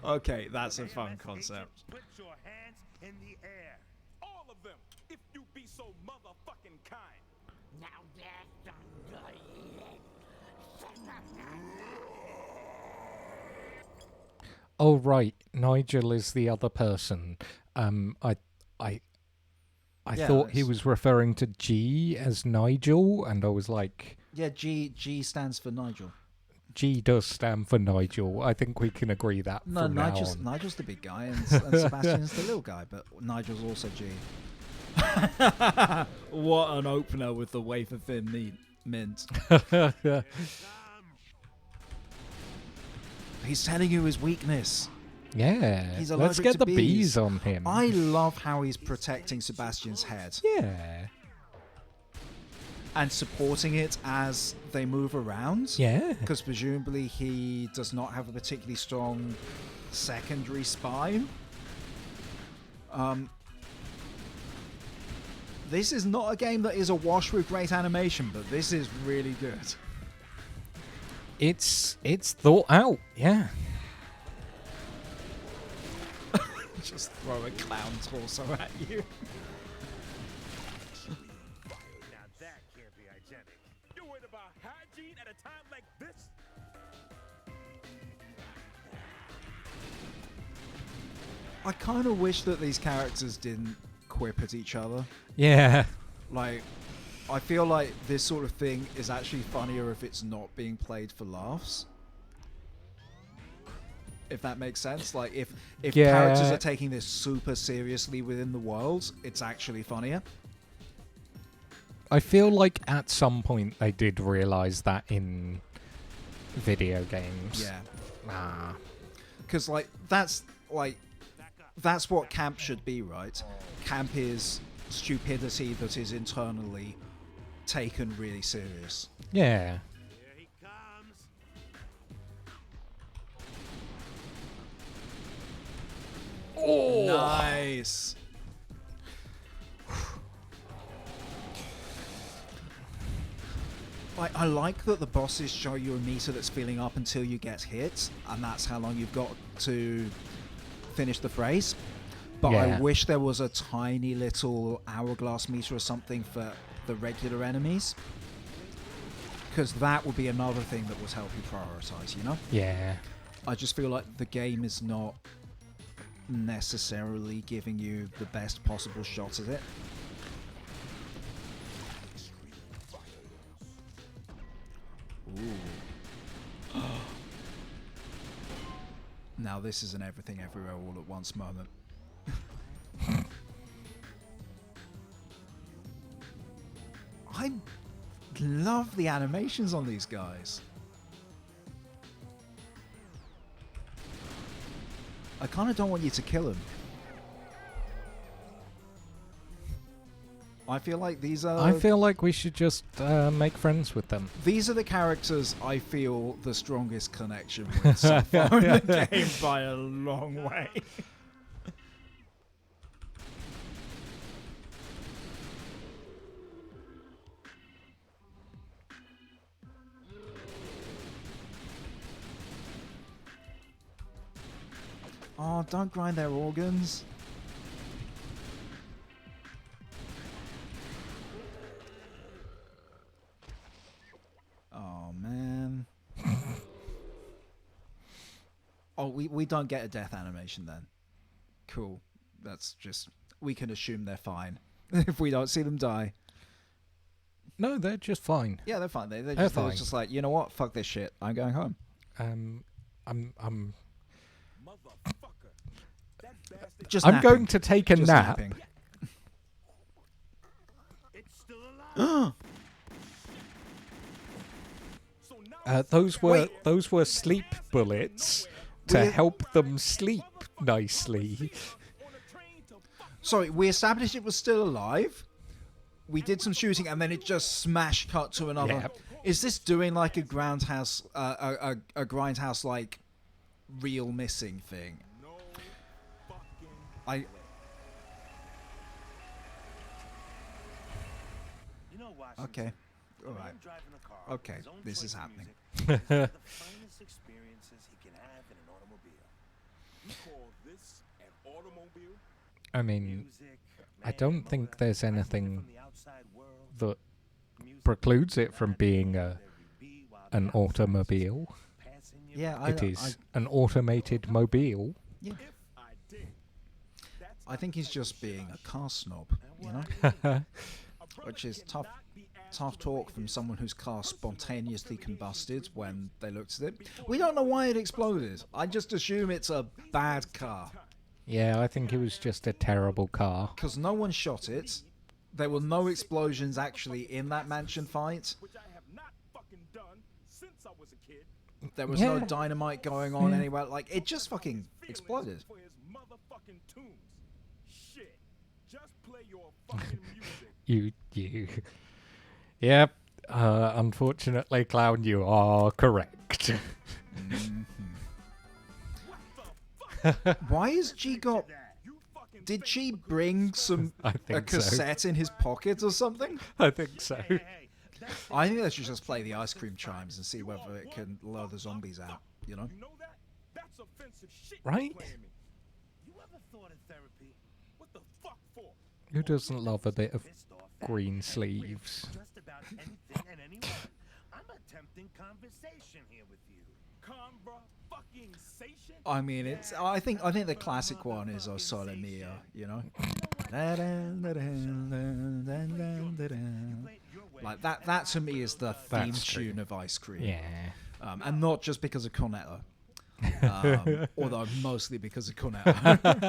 Okay, that's a fun concept. Put your hands in the air. All of them, if you be so motherfucking kind. Now that's Oh right, Nigel is the other person. I Yeah, thought he it's- was referring to G as Nigel, and I was like, Yeah, G stands for Nigel. G does stand for Nigel. I think we can agree that. No, from Nigel's now on. Nigel's the big guy, and Sebastian's the little guy, but Nigel's also G. What an opener with the wafer thin mint. He's telling you his weakness. Yeah, He's let's allergic get to the bees. bees on him. I love how he's protecting Sebastian's head Yeah, and supporting it as they move around. yeah. Because presumably he does not have a particularly strong secondary spine. This is not a game that is awash with great animation, but this is really good. It's thought out. Yeah. Just throw a clown torso at you. Now that can't be hygienic. You're worried about hygiene at a time like this? I kind of wish that these characters didn't quip at each other. Yeah. Like, I feel like this sort of thing is actually funnier if it's not being played for laughs. If that makes sense. Like, if Yeah. characters are taking this super seriously within the world, it's actually funnier. I feel like at some point they did realize that in video games. Yeah. Ah. Because, that's what camp should be, right? Camp is stupidity that is internally taken really serious. Yeah. Here he comes. Oh! Nice! I like that the bosses show you a meter that's filling up until you get hit, and that's how long you've got to finish the phrase. But I Yeah. wish there was a tiny little hourglass meter or something for the regular enemies. Because that would be another thing that would help you prioritize, you know? Yeah. I just feel like the game is not necessarily giving you the best possible shot at it. Ooh. Now this is an everything everywhere all at once moment. I love the animations on these guys. I kind of don't want you to kill him. I feel like these are... I feel like we should just make friends with them. These are the characters I feel the strongest connection with so far in the game by a long way. Oh, don't grind their organs. Oh, man. Oh, we don't get a death animation then. Cool. That's just... We can assume they're fine. If we don't see them die. No, they're just fine. Yeah, they're fine. They're fine. just like, you know what? Fuck this shit. I'm going home. I'm Motherfucker. That bastard. Just I'm napping. going to take a Just nap. napping. It's still alive. So now Those were sleep bullets to help them sleep nicely. Sorry, we established it was still alive. We did some shooting, and then it just smash cut to another. Yep. Is this doing like a grindhouse, a grindhouse like real missing thing? no fucking I No, Washington. Okay. The All man right. driving a car, Okay, his own this choice is of happening. music, is one of the finest experiences he can have in an automobile. You call this an automobile? I mean, Music, I man, don't think motor, there's isolated anything from the outside world. that Music, precludes it from not being knowing where you be while the an outside's just automobile. passing you Yeah, by. It is an automated mobile. Yeah. If I did. That's I not think the he's type just of shit being I a shoot. car snob, you What know? do you mean? A brother Which is tough. cannot be asked Tough to the way talk it from is someone whose car personal spontaneously affiliation combusted to when music. they looked at it. We don't know why it exploded. I just assume it's a bad car. Yeah, I think it was just a terrible car. Because no one shot it. There were no explosions actually in that mansion fight. Which I have not fucking done since I was a kid. There was no Yeah. dynamite going on Yeah. anywhere. Like, it just fucking exploded. For his motherfucking tunes. Shit. Just play your fucking music. You. Yep. Unfortunately, Clown, you are correct. Why has G got... Did she bring I a think so. cassette in his pocket or something? I think so. I think they should just play the ice cream chimes and see whether it can lure the zombies out, you know? You know that? That's offensive shit. Right? You playing me. You ever thought of therapy? What the fuck for? Who doesn't love a bit of Pissed off at green and sleeves? Just about anything and anyone. I'm attempting conversation here with you. Conbra fucking sation? I mean, it's. I think the classic one is Sole Mio, you know. Like that. That to me is the theme That's true. tune of Ice Cream. Yeah. And not just because of Cornetto, although mostly because of Cornetto. What the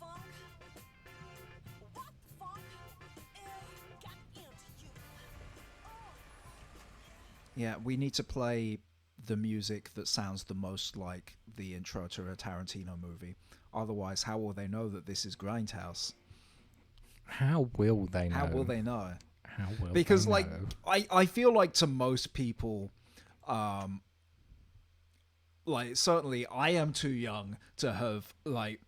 fuck? What the fuck? Got into you. Yeah, we need to play the music that sounds the most like the intro to a Tarantino movie. Otherwise, how will they know that this is Grindhouse? How will they know? How will they know? How will Because they like know? I feel like to most people, like certainly I am too young to have like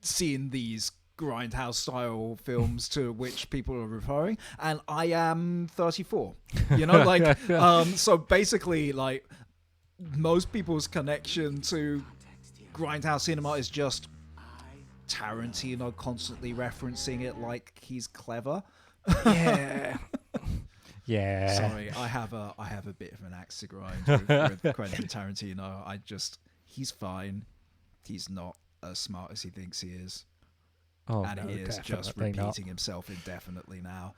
seen these Grindhouse style films to which people are referring, and I am 34, you know, like so basically like most people's connection to Grindhouse cinema is just Tarantino constantly referencing it like he's clever. Yeah. Yeah. Sorry, I have a bit of an axe to grind with Quentin Tarantino. He's fine. He's not as smart as he thinks he is. Oh, And no, he is just definitely not. repeating himself indefinitely now.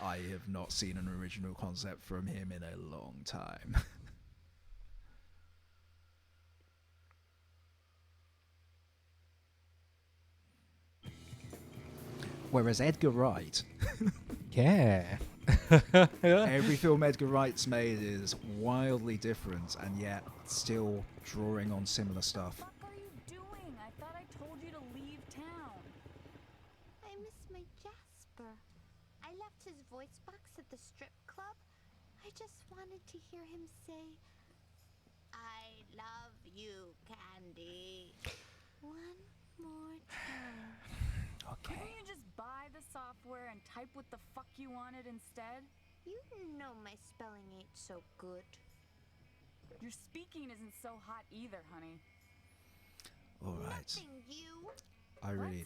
I have not seen an original concept from him in a long time. Whereas Edgar Wright, Yeah. every film Edgar Wright's made is wildly different and yet still drawing on similar stuff. What are you doing? I thought I told you to leave town. I miss my Jasper. I left his voice box at the strip club. I just wanted to hear him say, I love you, Candy. one more time. Couldn't you just buy the software and type what the fuck you wanted instead? You know my spelling ain't so good. Your speaking isn't so hot either, honey. All right. Nothing, you. I really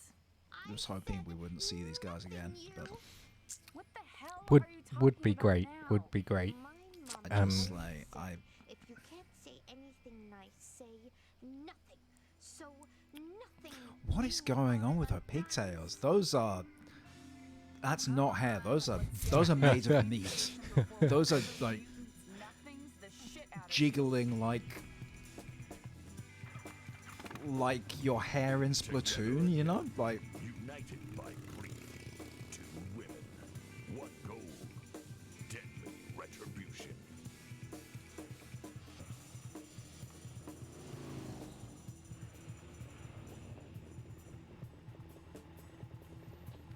I was hoping we said wouldn't see these guys nothing, again, you. but What the hell Would are you talking would be about great. now? Would be great. My mom I just always like said, if you can't say anything nice, say nothing. So nothing. what is you going on with her pigtails? That's not hair. Those are made of meat. Those are like Nothing's the shit out of jiggling like your hair in Splatoon, you know? Like United by grief. Two women. One goal. Deadly retribution.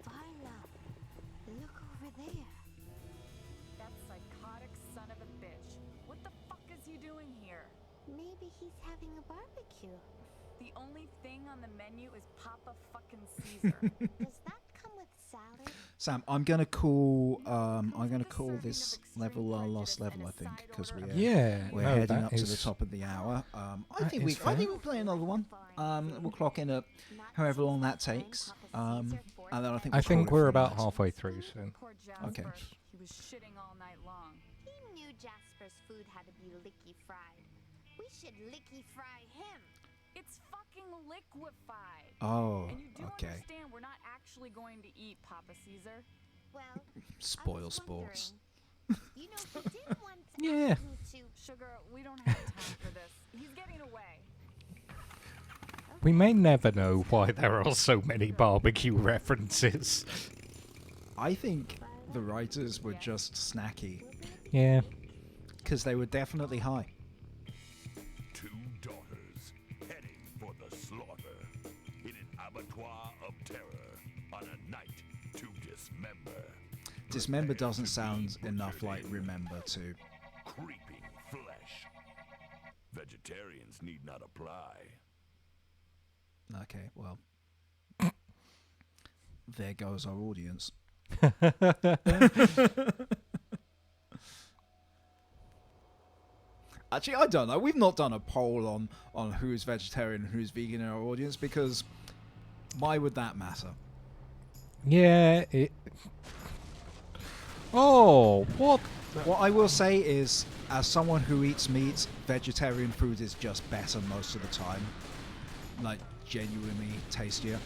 Viola, look over there. that psychotic son of a bitch. What the fuck is he doing here? Maybe he's having a barbecue. The only thing on the menu is Papa fucking Caesar. Does that come with salad? Sam, I'm gonna call this level our last level, I think, because we're heading up to the top of the hour. I think we'll play another one. We'll clock in at however long that takes. And then I think we're about halfway through soon. Okay. He was shitting all night long. He knew Jasper's food had to be licky fried. We should licky fry him. It's fucking liquefied. Oh, and you do okay. understand we're not actually going to eat Papa Caesar. Well, spoil sports. You know, he did want to Yeah. ask me to. Sugar, we don't have time for this. He's getting away. We may never know why there are so many barbecue references. I think the writers were just snacky. Yeah. Because they were definitely high. Two daughters heading for the slaughter in an abattoir of terror on a night to dismember. Dismember doesn't sound enough like remember to. Creeping flesh. Vegetarians need not apply. Okay, well. There goes our audience. Actually, I don't know. We've not done a poll on who's vegetarian and who's vegan in our audience, because why would that matter? Yeah, Oh, what? What I will say is, as someone who eats meat, vegetarian food is just better most of the time. Like, genuinely tastier.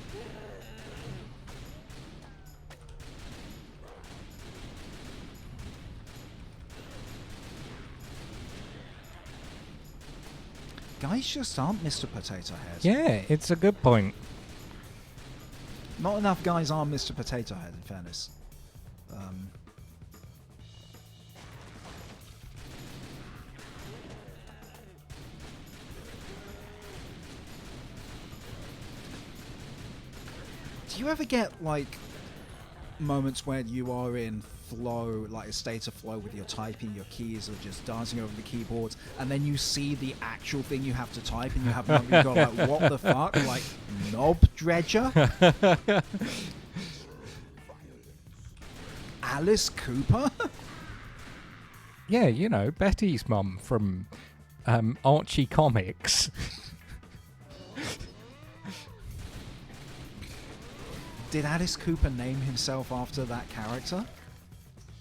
Guys just aren't Mr. Potato Head. Yeah, it's a good point. Not enough guys are Mr. Potato Head, in fairness. Do you ever get, like, moments where you are in flow, like a state of flow with your typing, your keys are just dancing over the keyboard, and then you see the actual thing you have to type, and you have no, you go like, what the fuck? Like, knob dredger? Alice Cooper? Yeah, you know, Betty's mum from Archie Comics. Did Alice Cooper name himself after that character?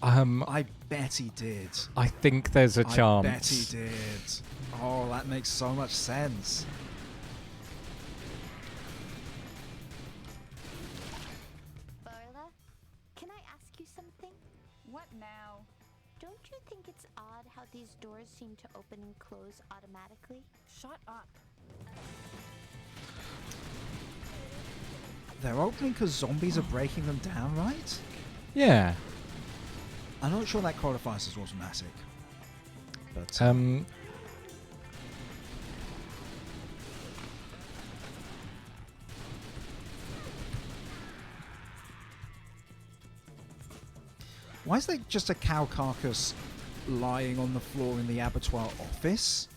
I bet he did. I think there's a chance. I bet he did. Oh, that makes so much sense. Barla, can I ask you something? What now? Don't you think it's odd how these doors seem to open and close automatically? Shut up. They're opening because zombies are breaking them down, right? Yeah. I'm not sure that qualifies as automatic. But why is there just a cow carcass lying on the floor in the abattoir office?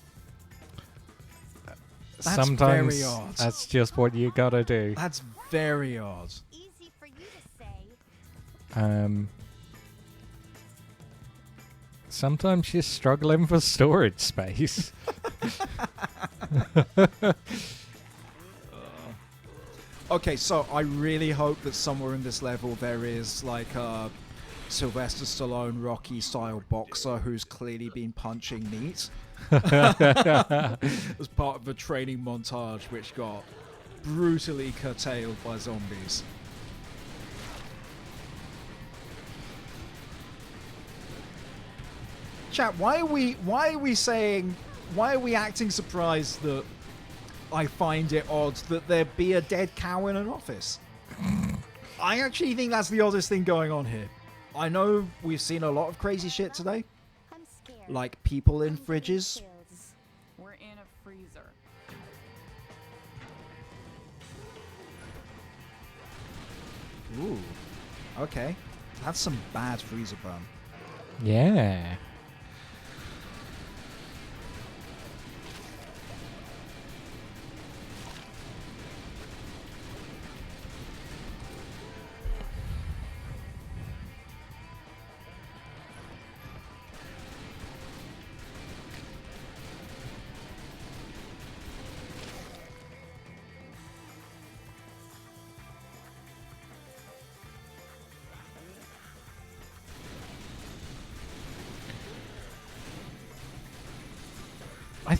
That's sometimes very odd. That's just what you gotta do. That's very odd. Easy for you to say. Sometimes you're struggling for storage space. Okay, so I really hope that somewhere in this level there is like a Sylvester Stallone Rocky style boxer who's clearly been punching meat as part of a training montage which got brutally curtailed by zombies. Chat, why are we acting surprised that I find it odd that there be a dead cow in an office? I actually think that's the oddest thing going on here. I know we've seen a lot of crazy shit today. I'm scared. Like people in fridges. We're in a freezer. Ooh. Okay. That's some bad freezer burn. Yeah.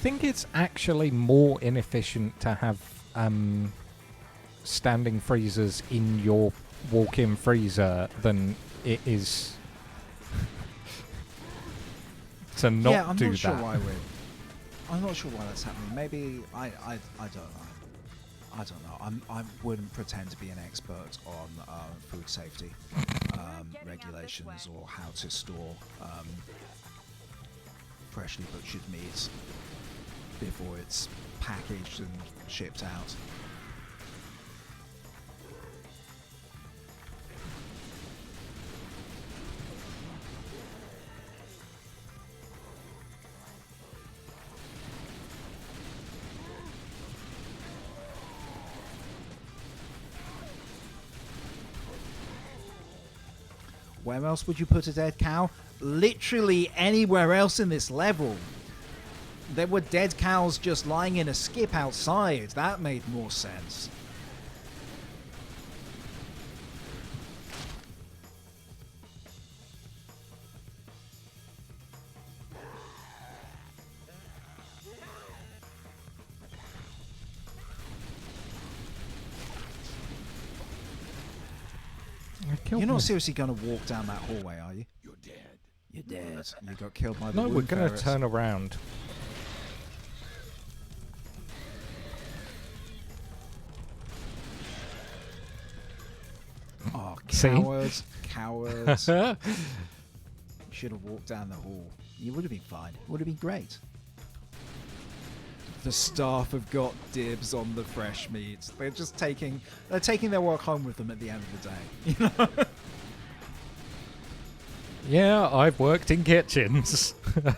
think it's actually more inefficient to have standing freezers in your walk-in freezer than it is to not yeah, I'm do not that. sure why I'm not sure why that's happening. Maybe I don't know. I don't know. I wouldn't pretend to be an expert on food safety regulations or how to store freshly butchered meat before it's packaged and shipped out. Where else would you put a dead cow? Literally anywhere else in this level. There were dead cows just lying in a skip outside. That made more sense. You're not seriously going to walk down that hallway, are you? You're dead. You're dead. You got killed by the No, we're wound going to ferrets. turn around. Oh, See? cowards. Cowards. Should have walked down the hall. You would have been fine. It would have been great. The staff have got dibs on the fresh meat. They're just taking their work home with them at the end of the day. You know? Yeah, I've worked in kitchens.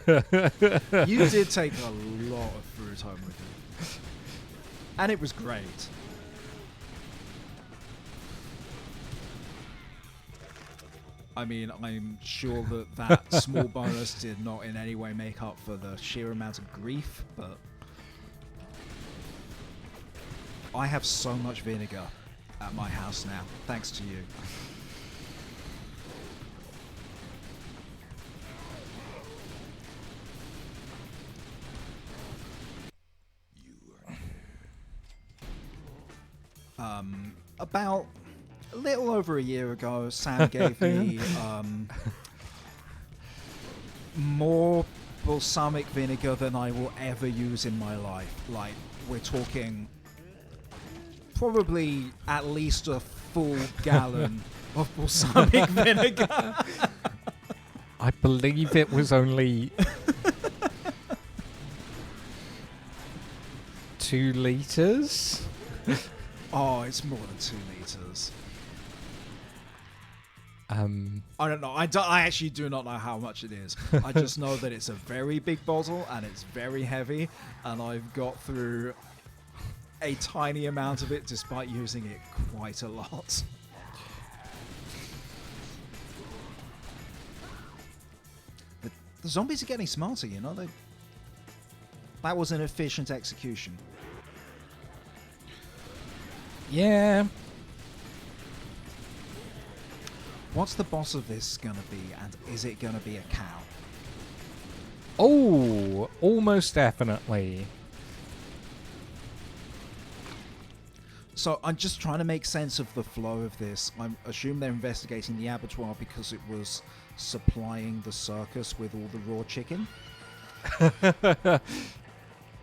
You did take a lot of fruit home with you. And it was great. I mean, I'm sure that small bonus did not in any way make up for the sheer amount of grief, but I have so much vinegar at my house now, thanks to you. About a little over a year ago, Sam gave me more balsamic vinegar than I will ever use in my life. Like, we're talking probably at least a full gallon of balsamic vinegar. I believe it was only 2 liters. Oh, it's more than 2 liters. I don't know. I actually do not know how much it is. I just know that it's a very big bottle and it's very heavy, and I've got through a tiny amount of it despite using it quite a lot. The zombies are getting smarter, you know. That was an efficient execution. Yeah. What's the boss of this gonna be, and is it gonna be a cow? Oh, almost definitely. So I'm just trying to make sense of the flow of this. I assume they're investigating the abattoir because it was supplying the circus with all the raw chicken.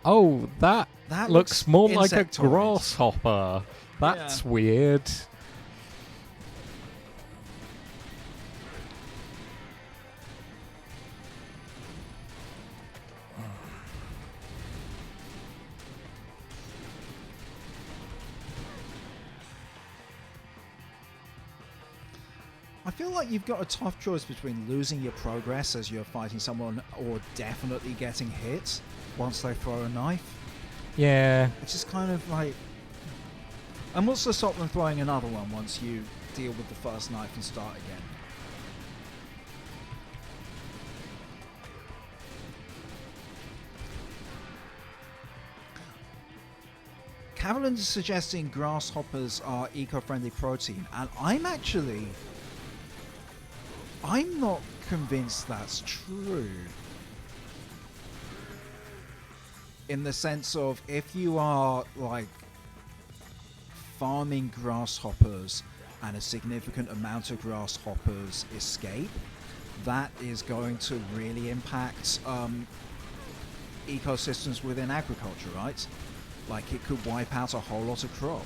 Oh, that looks more like a insectoid. grasshopper. That's weird. I feel like you've got a tough choice between losing your progress as you're fighting someone or definitely getting hit once they throw a knife. Yeah. It's just kind of like... And what's to stop them throwing another one once you deal with the first knife and start again? Carolyn is suggesting grasshoppers are eco-friendly protein, and I'm not convinced that's true. in the sense of if you are like farming grasshoppers and a significant amount of grasshoppers escape, that is going to really impact ecosystems within agriculture, right? Like it could wipe out a whole lot of crop.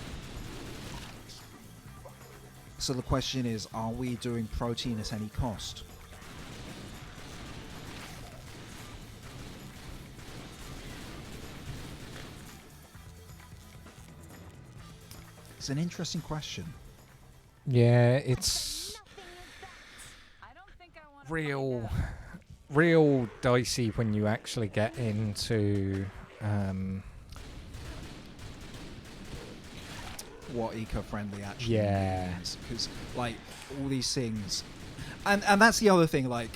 So the question is, are we doing protein at any cost? It's an interesting question. Yeah, it's real dicey when you actually get into what eco-friendly actually yeah means, because like all these things, and that's the other thing, like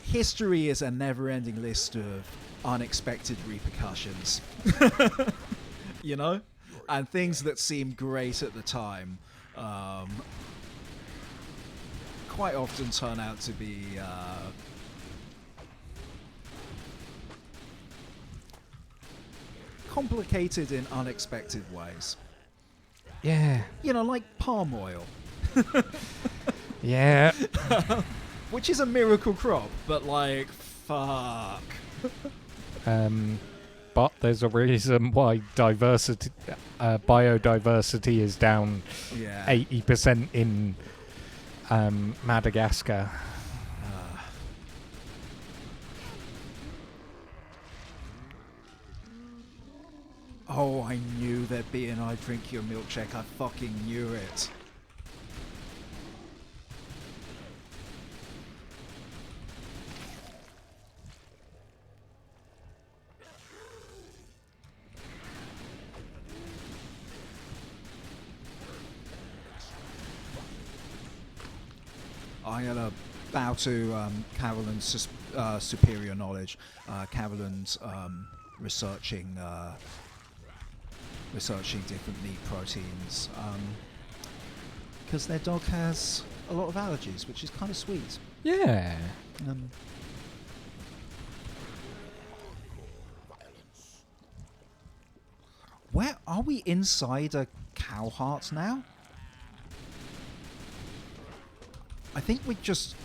history is a never-ending list of unexpected repercussions. You know, and things that seem great at the time quite often turn out to be complicated in unexpected ways. Yeah. You know, like palm oil. Yeah. Which is a miracle crop, but like, fuck. But there's a reason why biodiversity is down 80% in Madagascar. Oh, I knew there'd be an I drink your milkshake. I fucking knew it. I'm gonna bow to Carolyn's superior knowledge. Carolyn's researching different meat proteins because their dog has a lot of allergies, which is kind of sweet. Yeah. Where are we? Inside a cow heart now? I think we just...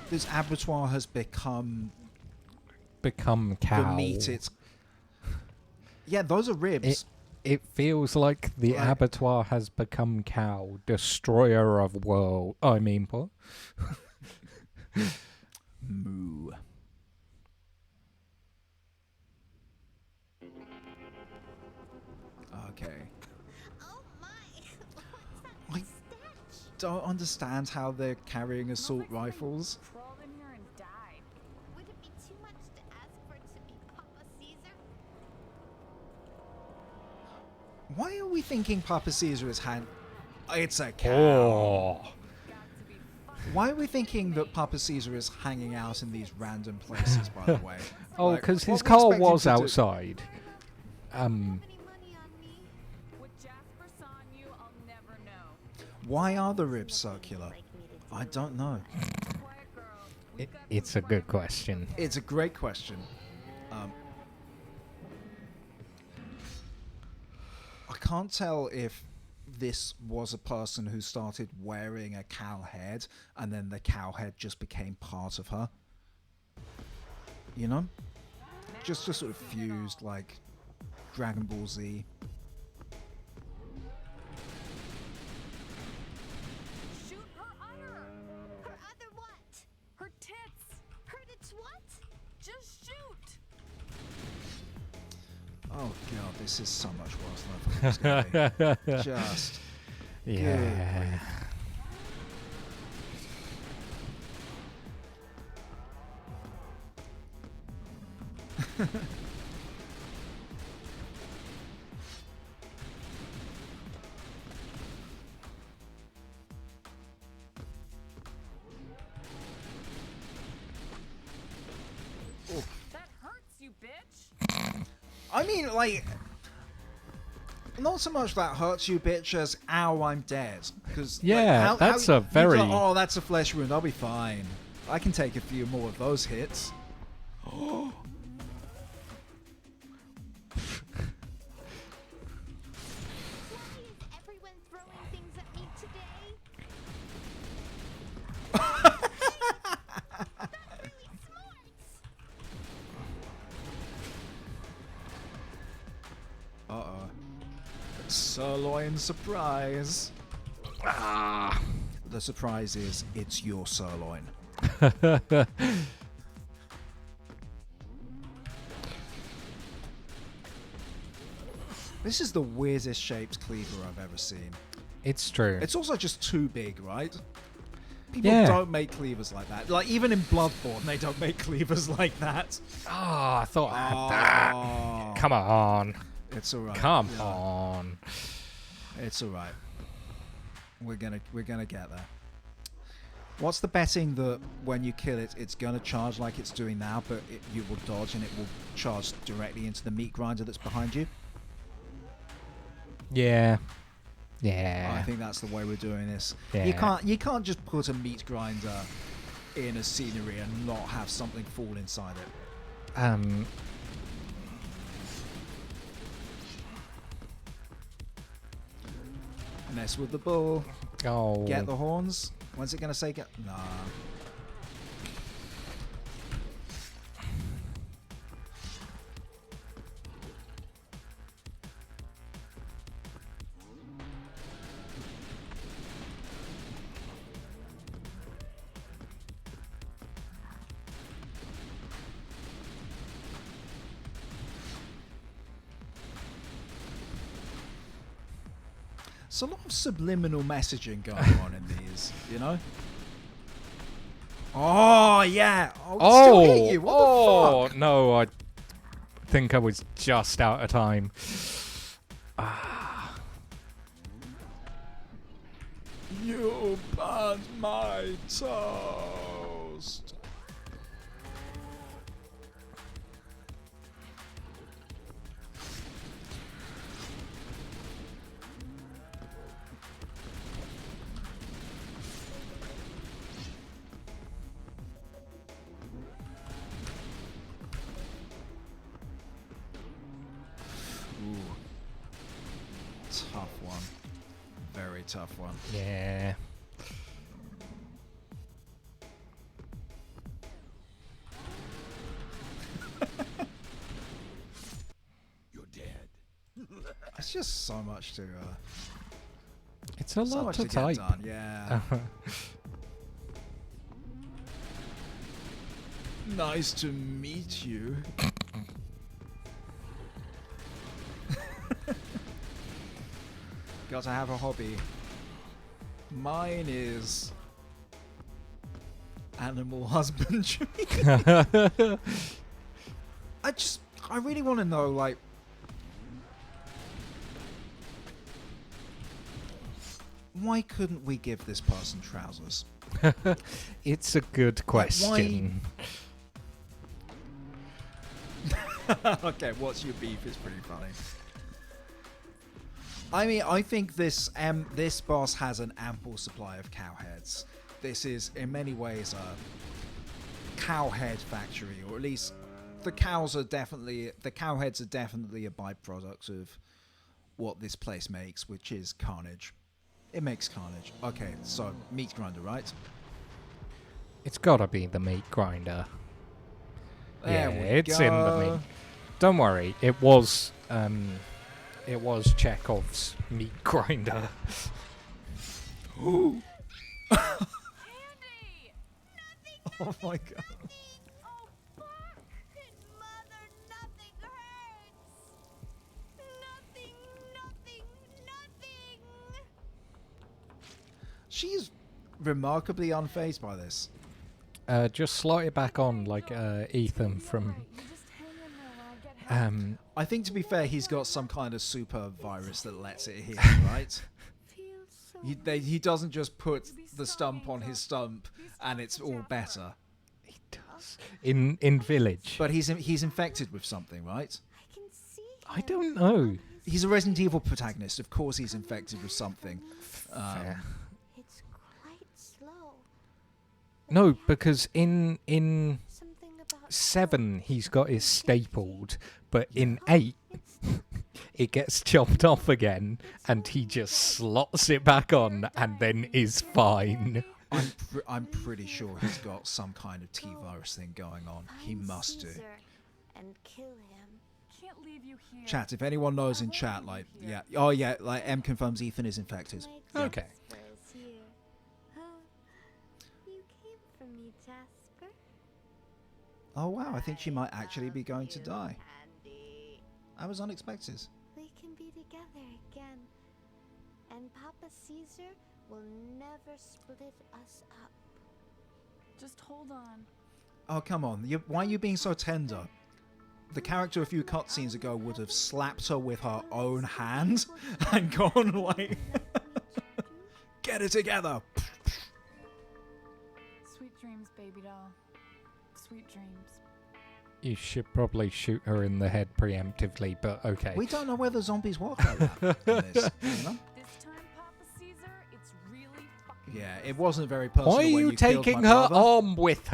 This abattoir has become cow. The meat it's... Yeah, those are ribs. It feels like the abattoir has become cow, destroyer of world. Oh, I mean, what? Moo. Okay. Oh my! I don't understand how they're carrying assault rifles. Crawled in here and died. Would it be too much to ask for it to be Papa Caesar? Why are we thinking Papa Caesar is It's a cow. Oh. Why are we thinking that Papa Caesar is hanging out in these random places, by the way? Oh, because his car was outside. What Jasper saw in you, I'll never know. Why are the ribs circular? I don't know. It's a good question. It's a great question. I can't tell if this was a person who started wearing a cow head and then the cow head just became part of her. You know? Just sort of fused like Dragon Ball Z. Shoot her udder! Her other what? Her tits! Her tits what? Just shoot! Oh god, this is so much worse than I thought it was going to be. Just... Yeah. That hurts, you bitch! I mean, like... Not so much that hurts you, bitch, as ow, I'm dead. Because Yeah, that's a very... Oh, that's a flesh wound. I'll be fine. I can take a few more of those hits. Why is everyone throwing things at me today? That's really smart. Uh-oh. Sirloin surprise. Ah. The surprise is it's your sirloin. This is the weirdest shaped cleaver I've ever seen. It's true. It's also just too big, right? People Yeah. don't make cleavers like that. Like, even in Bloodborne, they don't make cleavers like that. Ah, I thought I had that. Come on. It's alright. Come on. It's alright. We're gonna get there. What's the betting that when you kill it, it's gonna charge like it's doing now, but you will dodge and it will charge directly into the meat grinder that's behind you? Yeah. Yeah. I think that's the way we're doing this. Yeah. You can't just put a meat grinder in a scenery and not have something fall inside it. Mess with the bull. Oh. Get the horns. When's it gonna say get? Nah. There's a lot of subliminal messaging going on in these, you know? Oh, yeah. Oh, still hit you. What the fuck? No, I think I was just out of time. You burnt my toast. Ooh. Tough one. Very tough one. Yeah. You're dead. It's just so much to. It's a so lot much to get type. done. Yeah. Nice to meet you. Got to have a hobby. Mine is animal husbandry. I really want to know, like, why couldn't we give this person trousers? It's a good question. Okay, what's your beef is pretty funny. I mean, I think this boss has an ample supply of cow heads. This is, in many ways, a cow head factory, or at least the cow heads are definitely a byproduct of what this place makes, which is carnage. It makes carnage. Okay, so meat grinder, right? It's gotta be the meat grinder. There yeah, we it's go. in the meat. Don't worry, it was Chekhov's meat grinder. Ooh. Andy! Oh my god. Oh, fuck! Mother, nothing hurts! Nothing, nothing, nothing! She's remarkably unfazed by this. Just slot it back on like Ethan from. I think, to be fair, he's got some kind of super virus that lets it hit, right? He doesn't just put the stump on his stump and it's all better. He does. In Village. But he's infected with something, right? I don't know. He's a Resident Evil protagonist. Of course he's infected with something. It's quite slow. No, because in Something about 7 he's got his stapled, but in 8 it gets chopped off again, and he just slots it back on, and then is fine. I'm pretty sure he's got some kind of T-virus thing going on. He must do. And kill him. Can't leave you here. Chat, if anyone knows in chat, like, yeah. Oh, yeah, like, M confirms Ethan is infected. Okay. Jasper is here. You came for me, Jasper. Oh, wow, I think she might actually be going to die. Andy. That was unexpected. We can be together again. And Papa Caesar will never split us up. Just hold on. Oh, come on. Why are you being so tender? The character a few cutscenes ago would have slapped her with her own hand and gone like, get it together. Sweet dreams, baby doll. Sweet dreams. You should probably shoot her in the head preemptively, but okay. We don't know whether zombies work like that in this, you know? This time, Papa Caesar, it's really fucking. Yeah, it wasn't very personal. Why are when you killed taking my her brother, arm with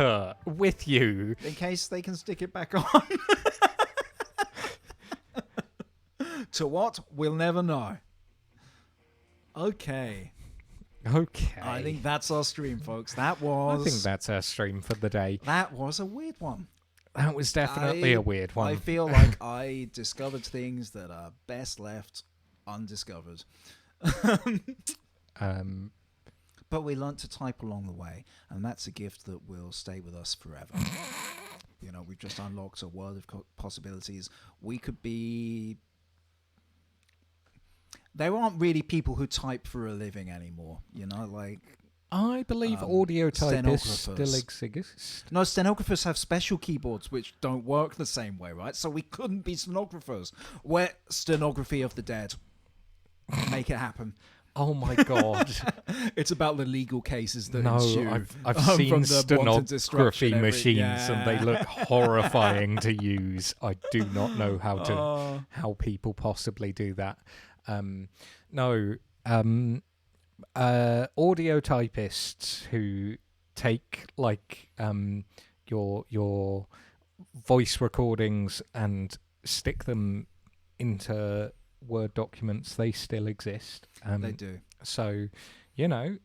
you? in case they can stick it back on. To what? We'll never know. Okay. Okay. I think that's our stream, folks. That was... I think that's our stream for the day. That was a weird one. That was definitely a weird one. I feel like I discovered things that are best left undiscovered. But we learnt to type along the way, and that's a gift that will stay with us forever. You know, we've just unlocked a world of possibilities. We could be... There aren't really people who type for a living anymore, you know, like... I believe audio typists stenographers. still exist. No, stenographers have special keyboards which don't work the same way, right? So we couldn't be stenographers. We're stenography of the dead. Make it happen. Oh my god. It's about the legal cases that No, ensue. I've seen from the wanton stenography destruction machines and they look horrifying to use. I do not know how people possibly do that. Audio typists who take like your voice recordings and stick them into Word documents, they still exist. They do. So, you know,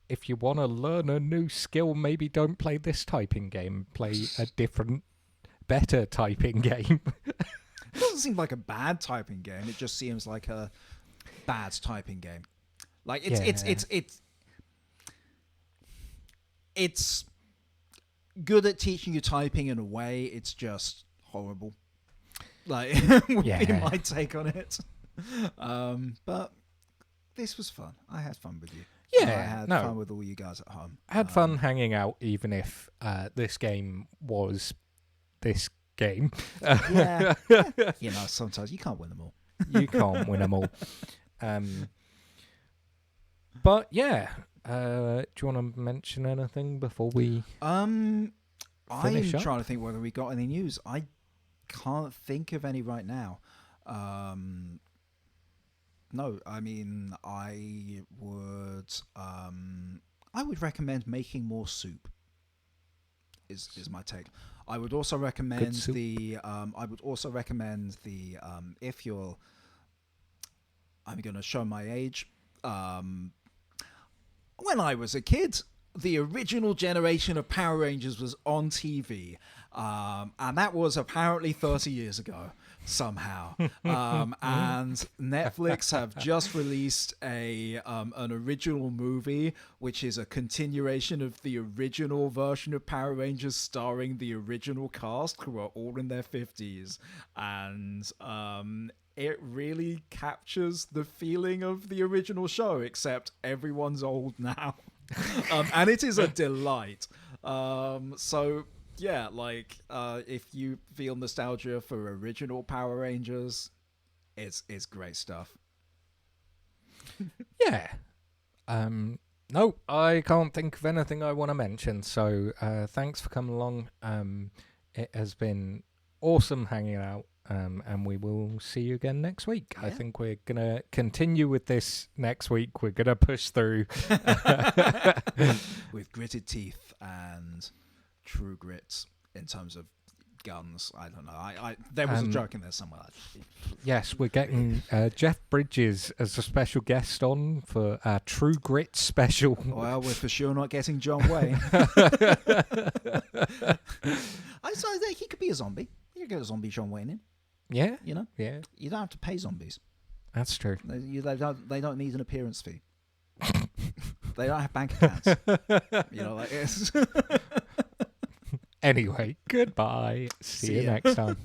if you want to learn a new skill, maybe don't play this typing game. Play a different, better typing game. It doesn't seem like a bad typing game. It just seems like a bad typing game. Like it's good at teaching you typing in a way. It's just horrible. Like would be my take on it. But this was fun. I had fun with you. Yeah, I had fun with all you guys at home. I had fun hanging out, even if this game was this game. Yeah. You know, sometimes you can't win them all. You can't win them all. But yeah, do you want to mention anything before we I'm finish up? trying to think whether we got any news. I can't think of any right now. No, I mean, I would recommend making more soup. Is my take. I would also recommend the if you're, I'm going to show my age. When I was a kid, the original generation of Power Rangers was on TV, and that was apparently 30 years ago somehow. And Netflix have just released an original movie, which is a continuation of the original version of Power Rangers, starring the original cast, who are all in their 50s, and it really captures the feeling of the original show, except everyone's old now. And it is a delight. So yeah, like if you feel nostalgia for original Power Rangers, it's great stuff. Yeah. No, I can't think of anything I want to mention. So thanks for coming along. It has been awesome hanging out And we will see you again next week. I think we're going to continue with this next week. We're going to push through. With gritted teeth and true grit in terms of guns. I don't know. There was a joke in there somewhere. Yes, we're getting Jeff Bridges as a special guest on for our True Grit special. Well, we're for sure not getting John Wayne. He could be a zombie. You could get a zombie John Wayne in. Yeah. You know? Yeah. You don't have to pay zombies. That's true. They don't need an appearance fee. They don't have bank accounts. You know, like it's... Anyway, goodbye. See you next time.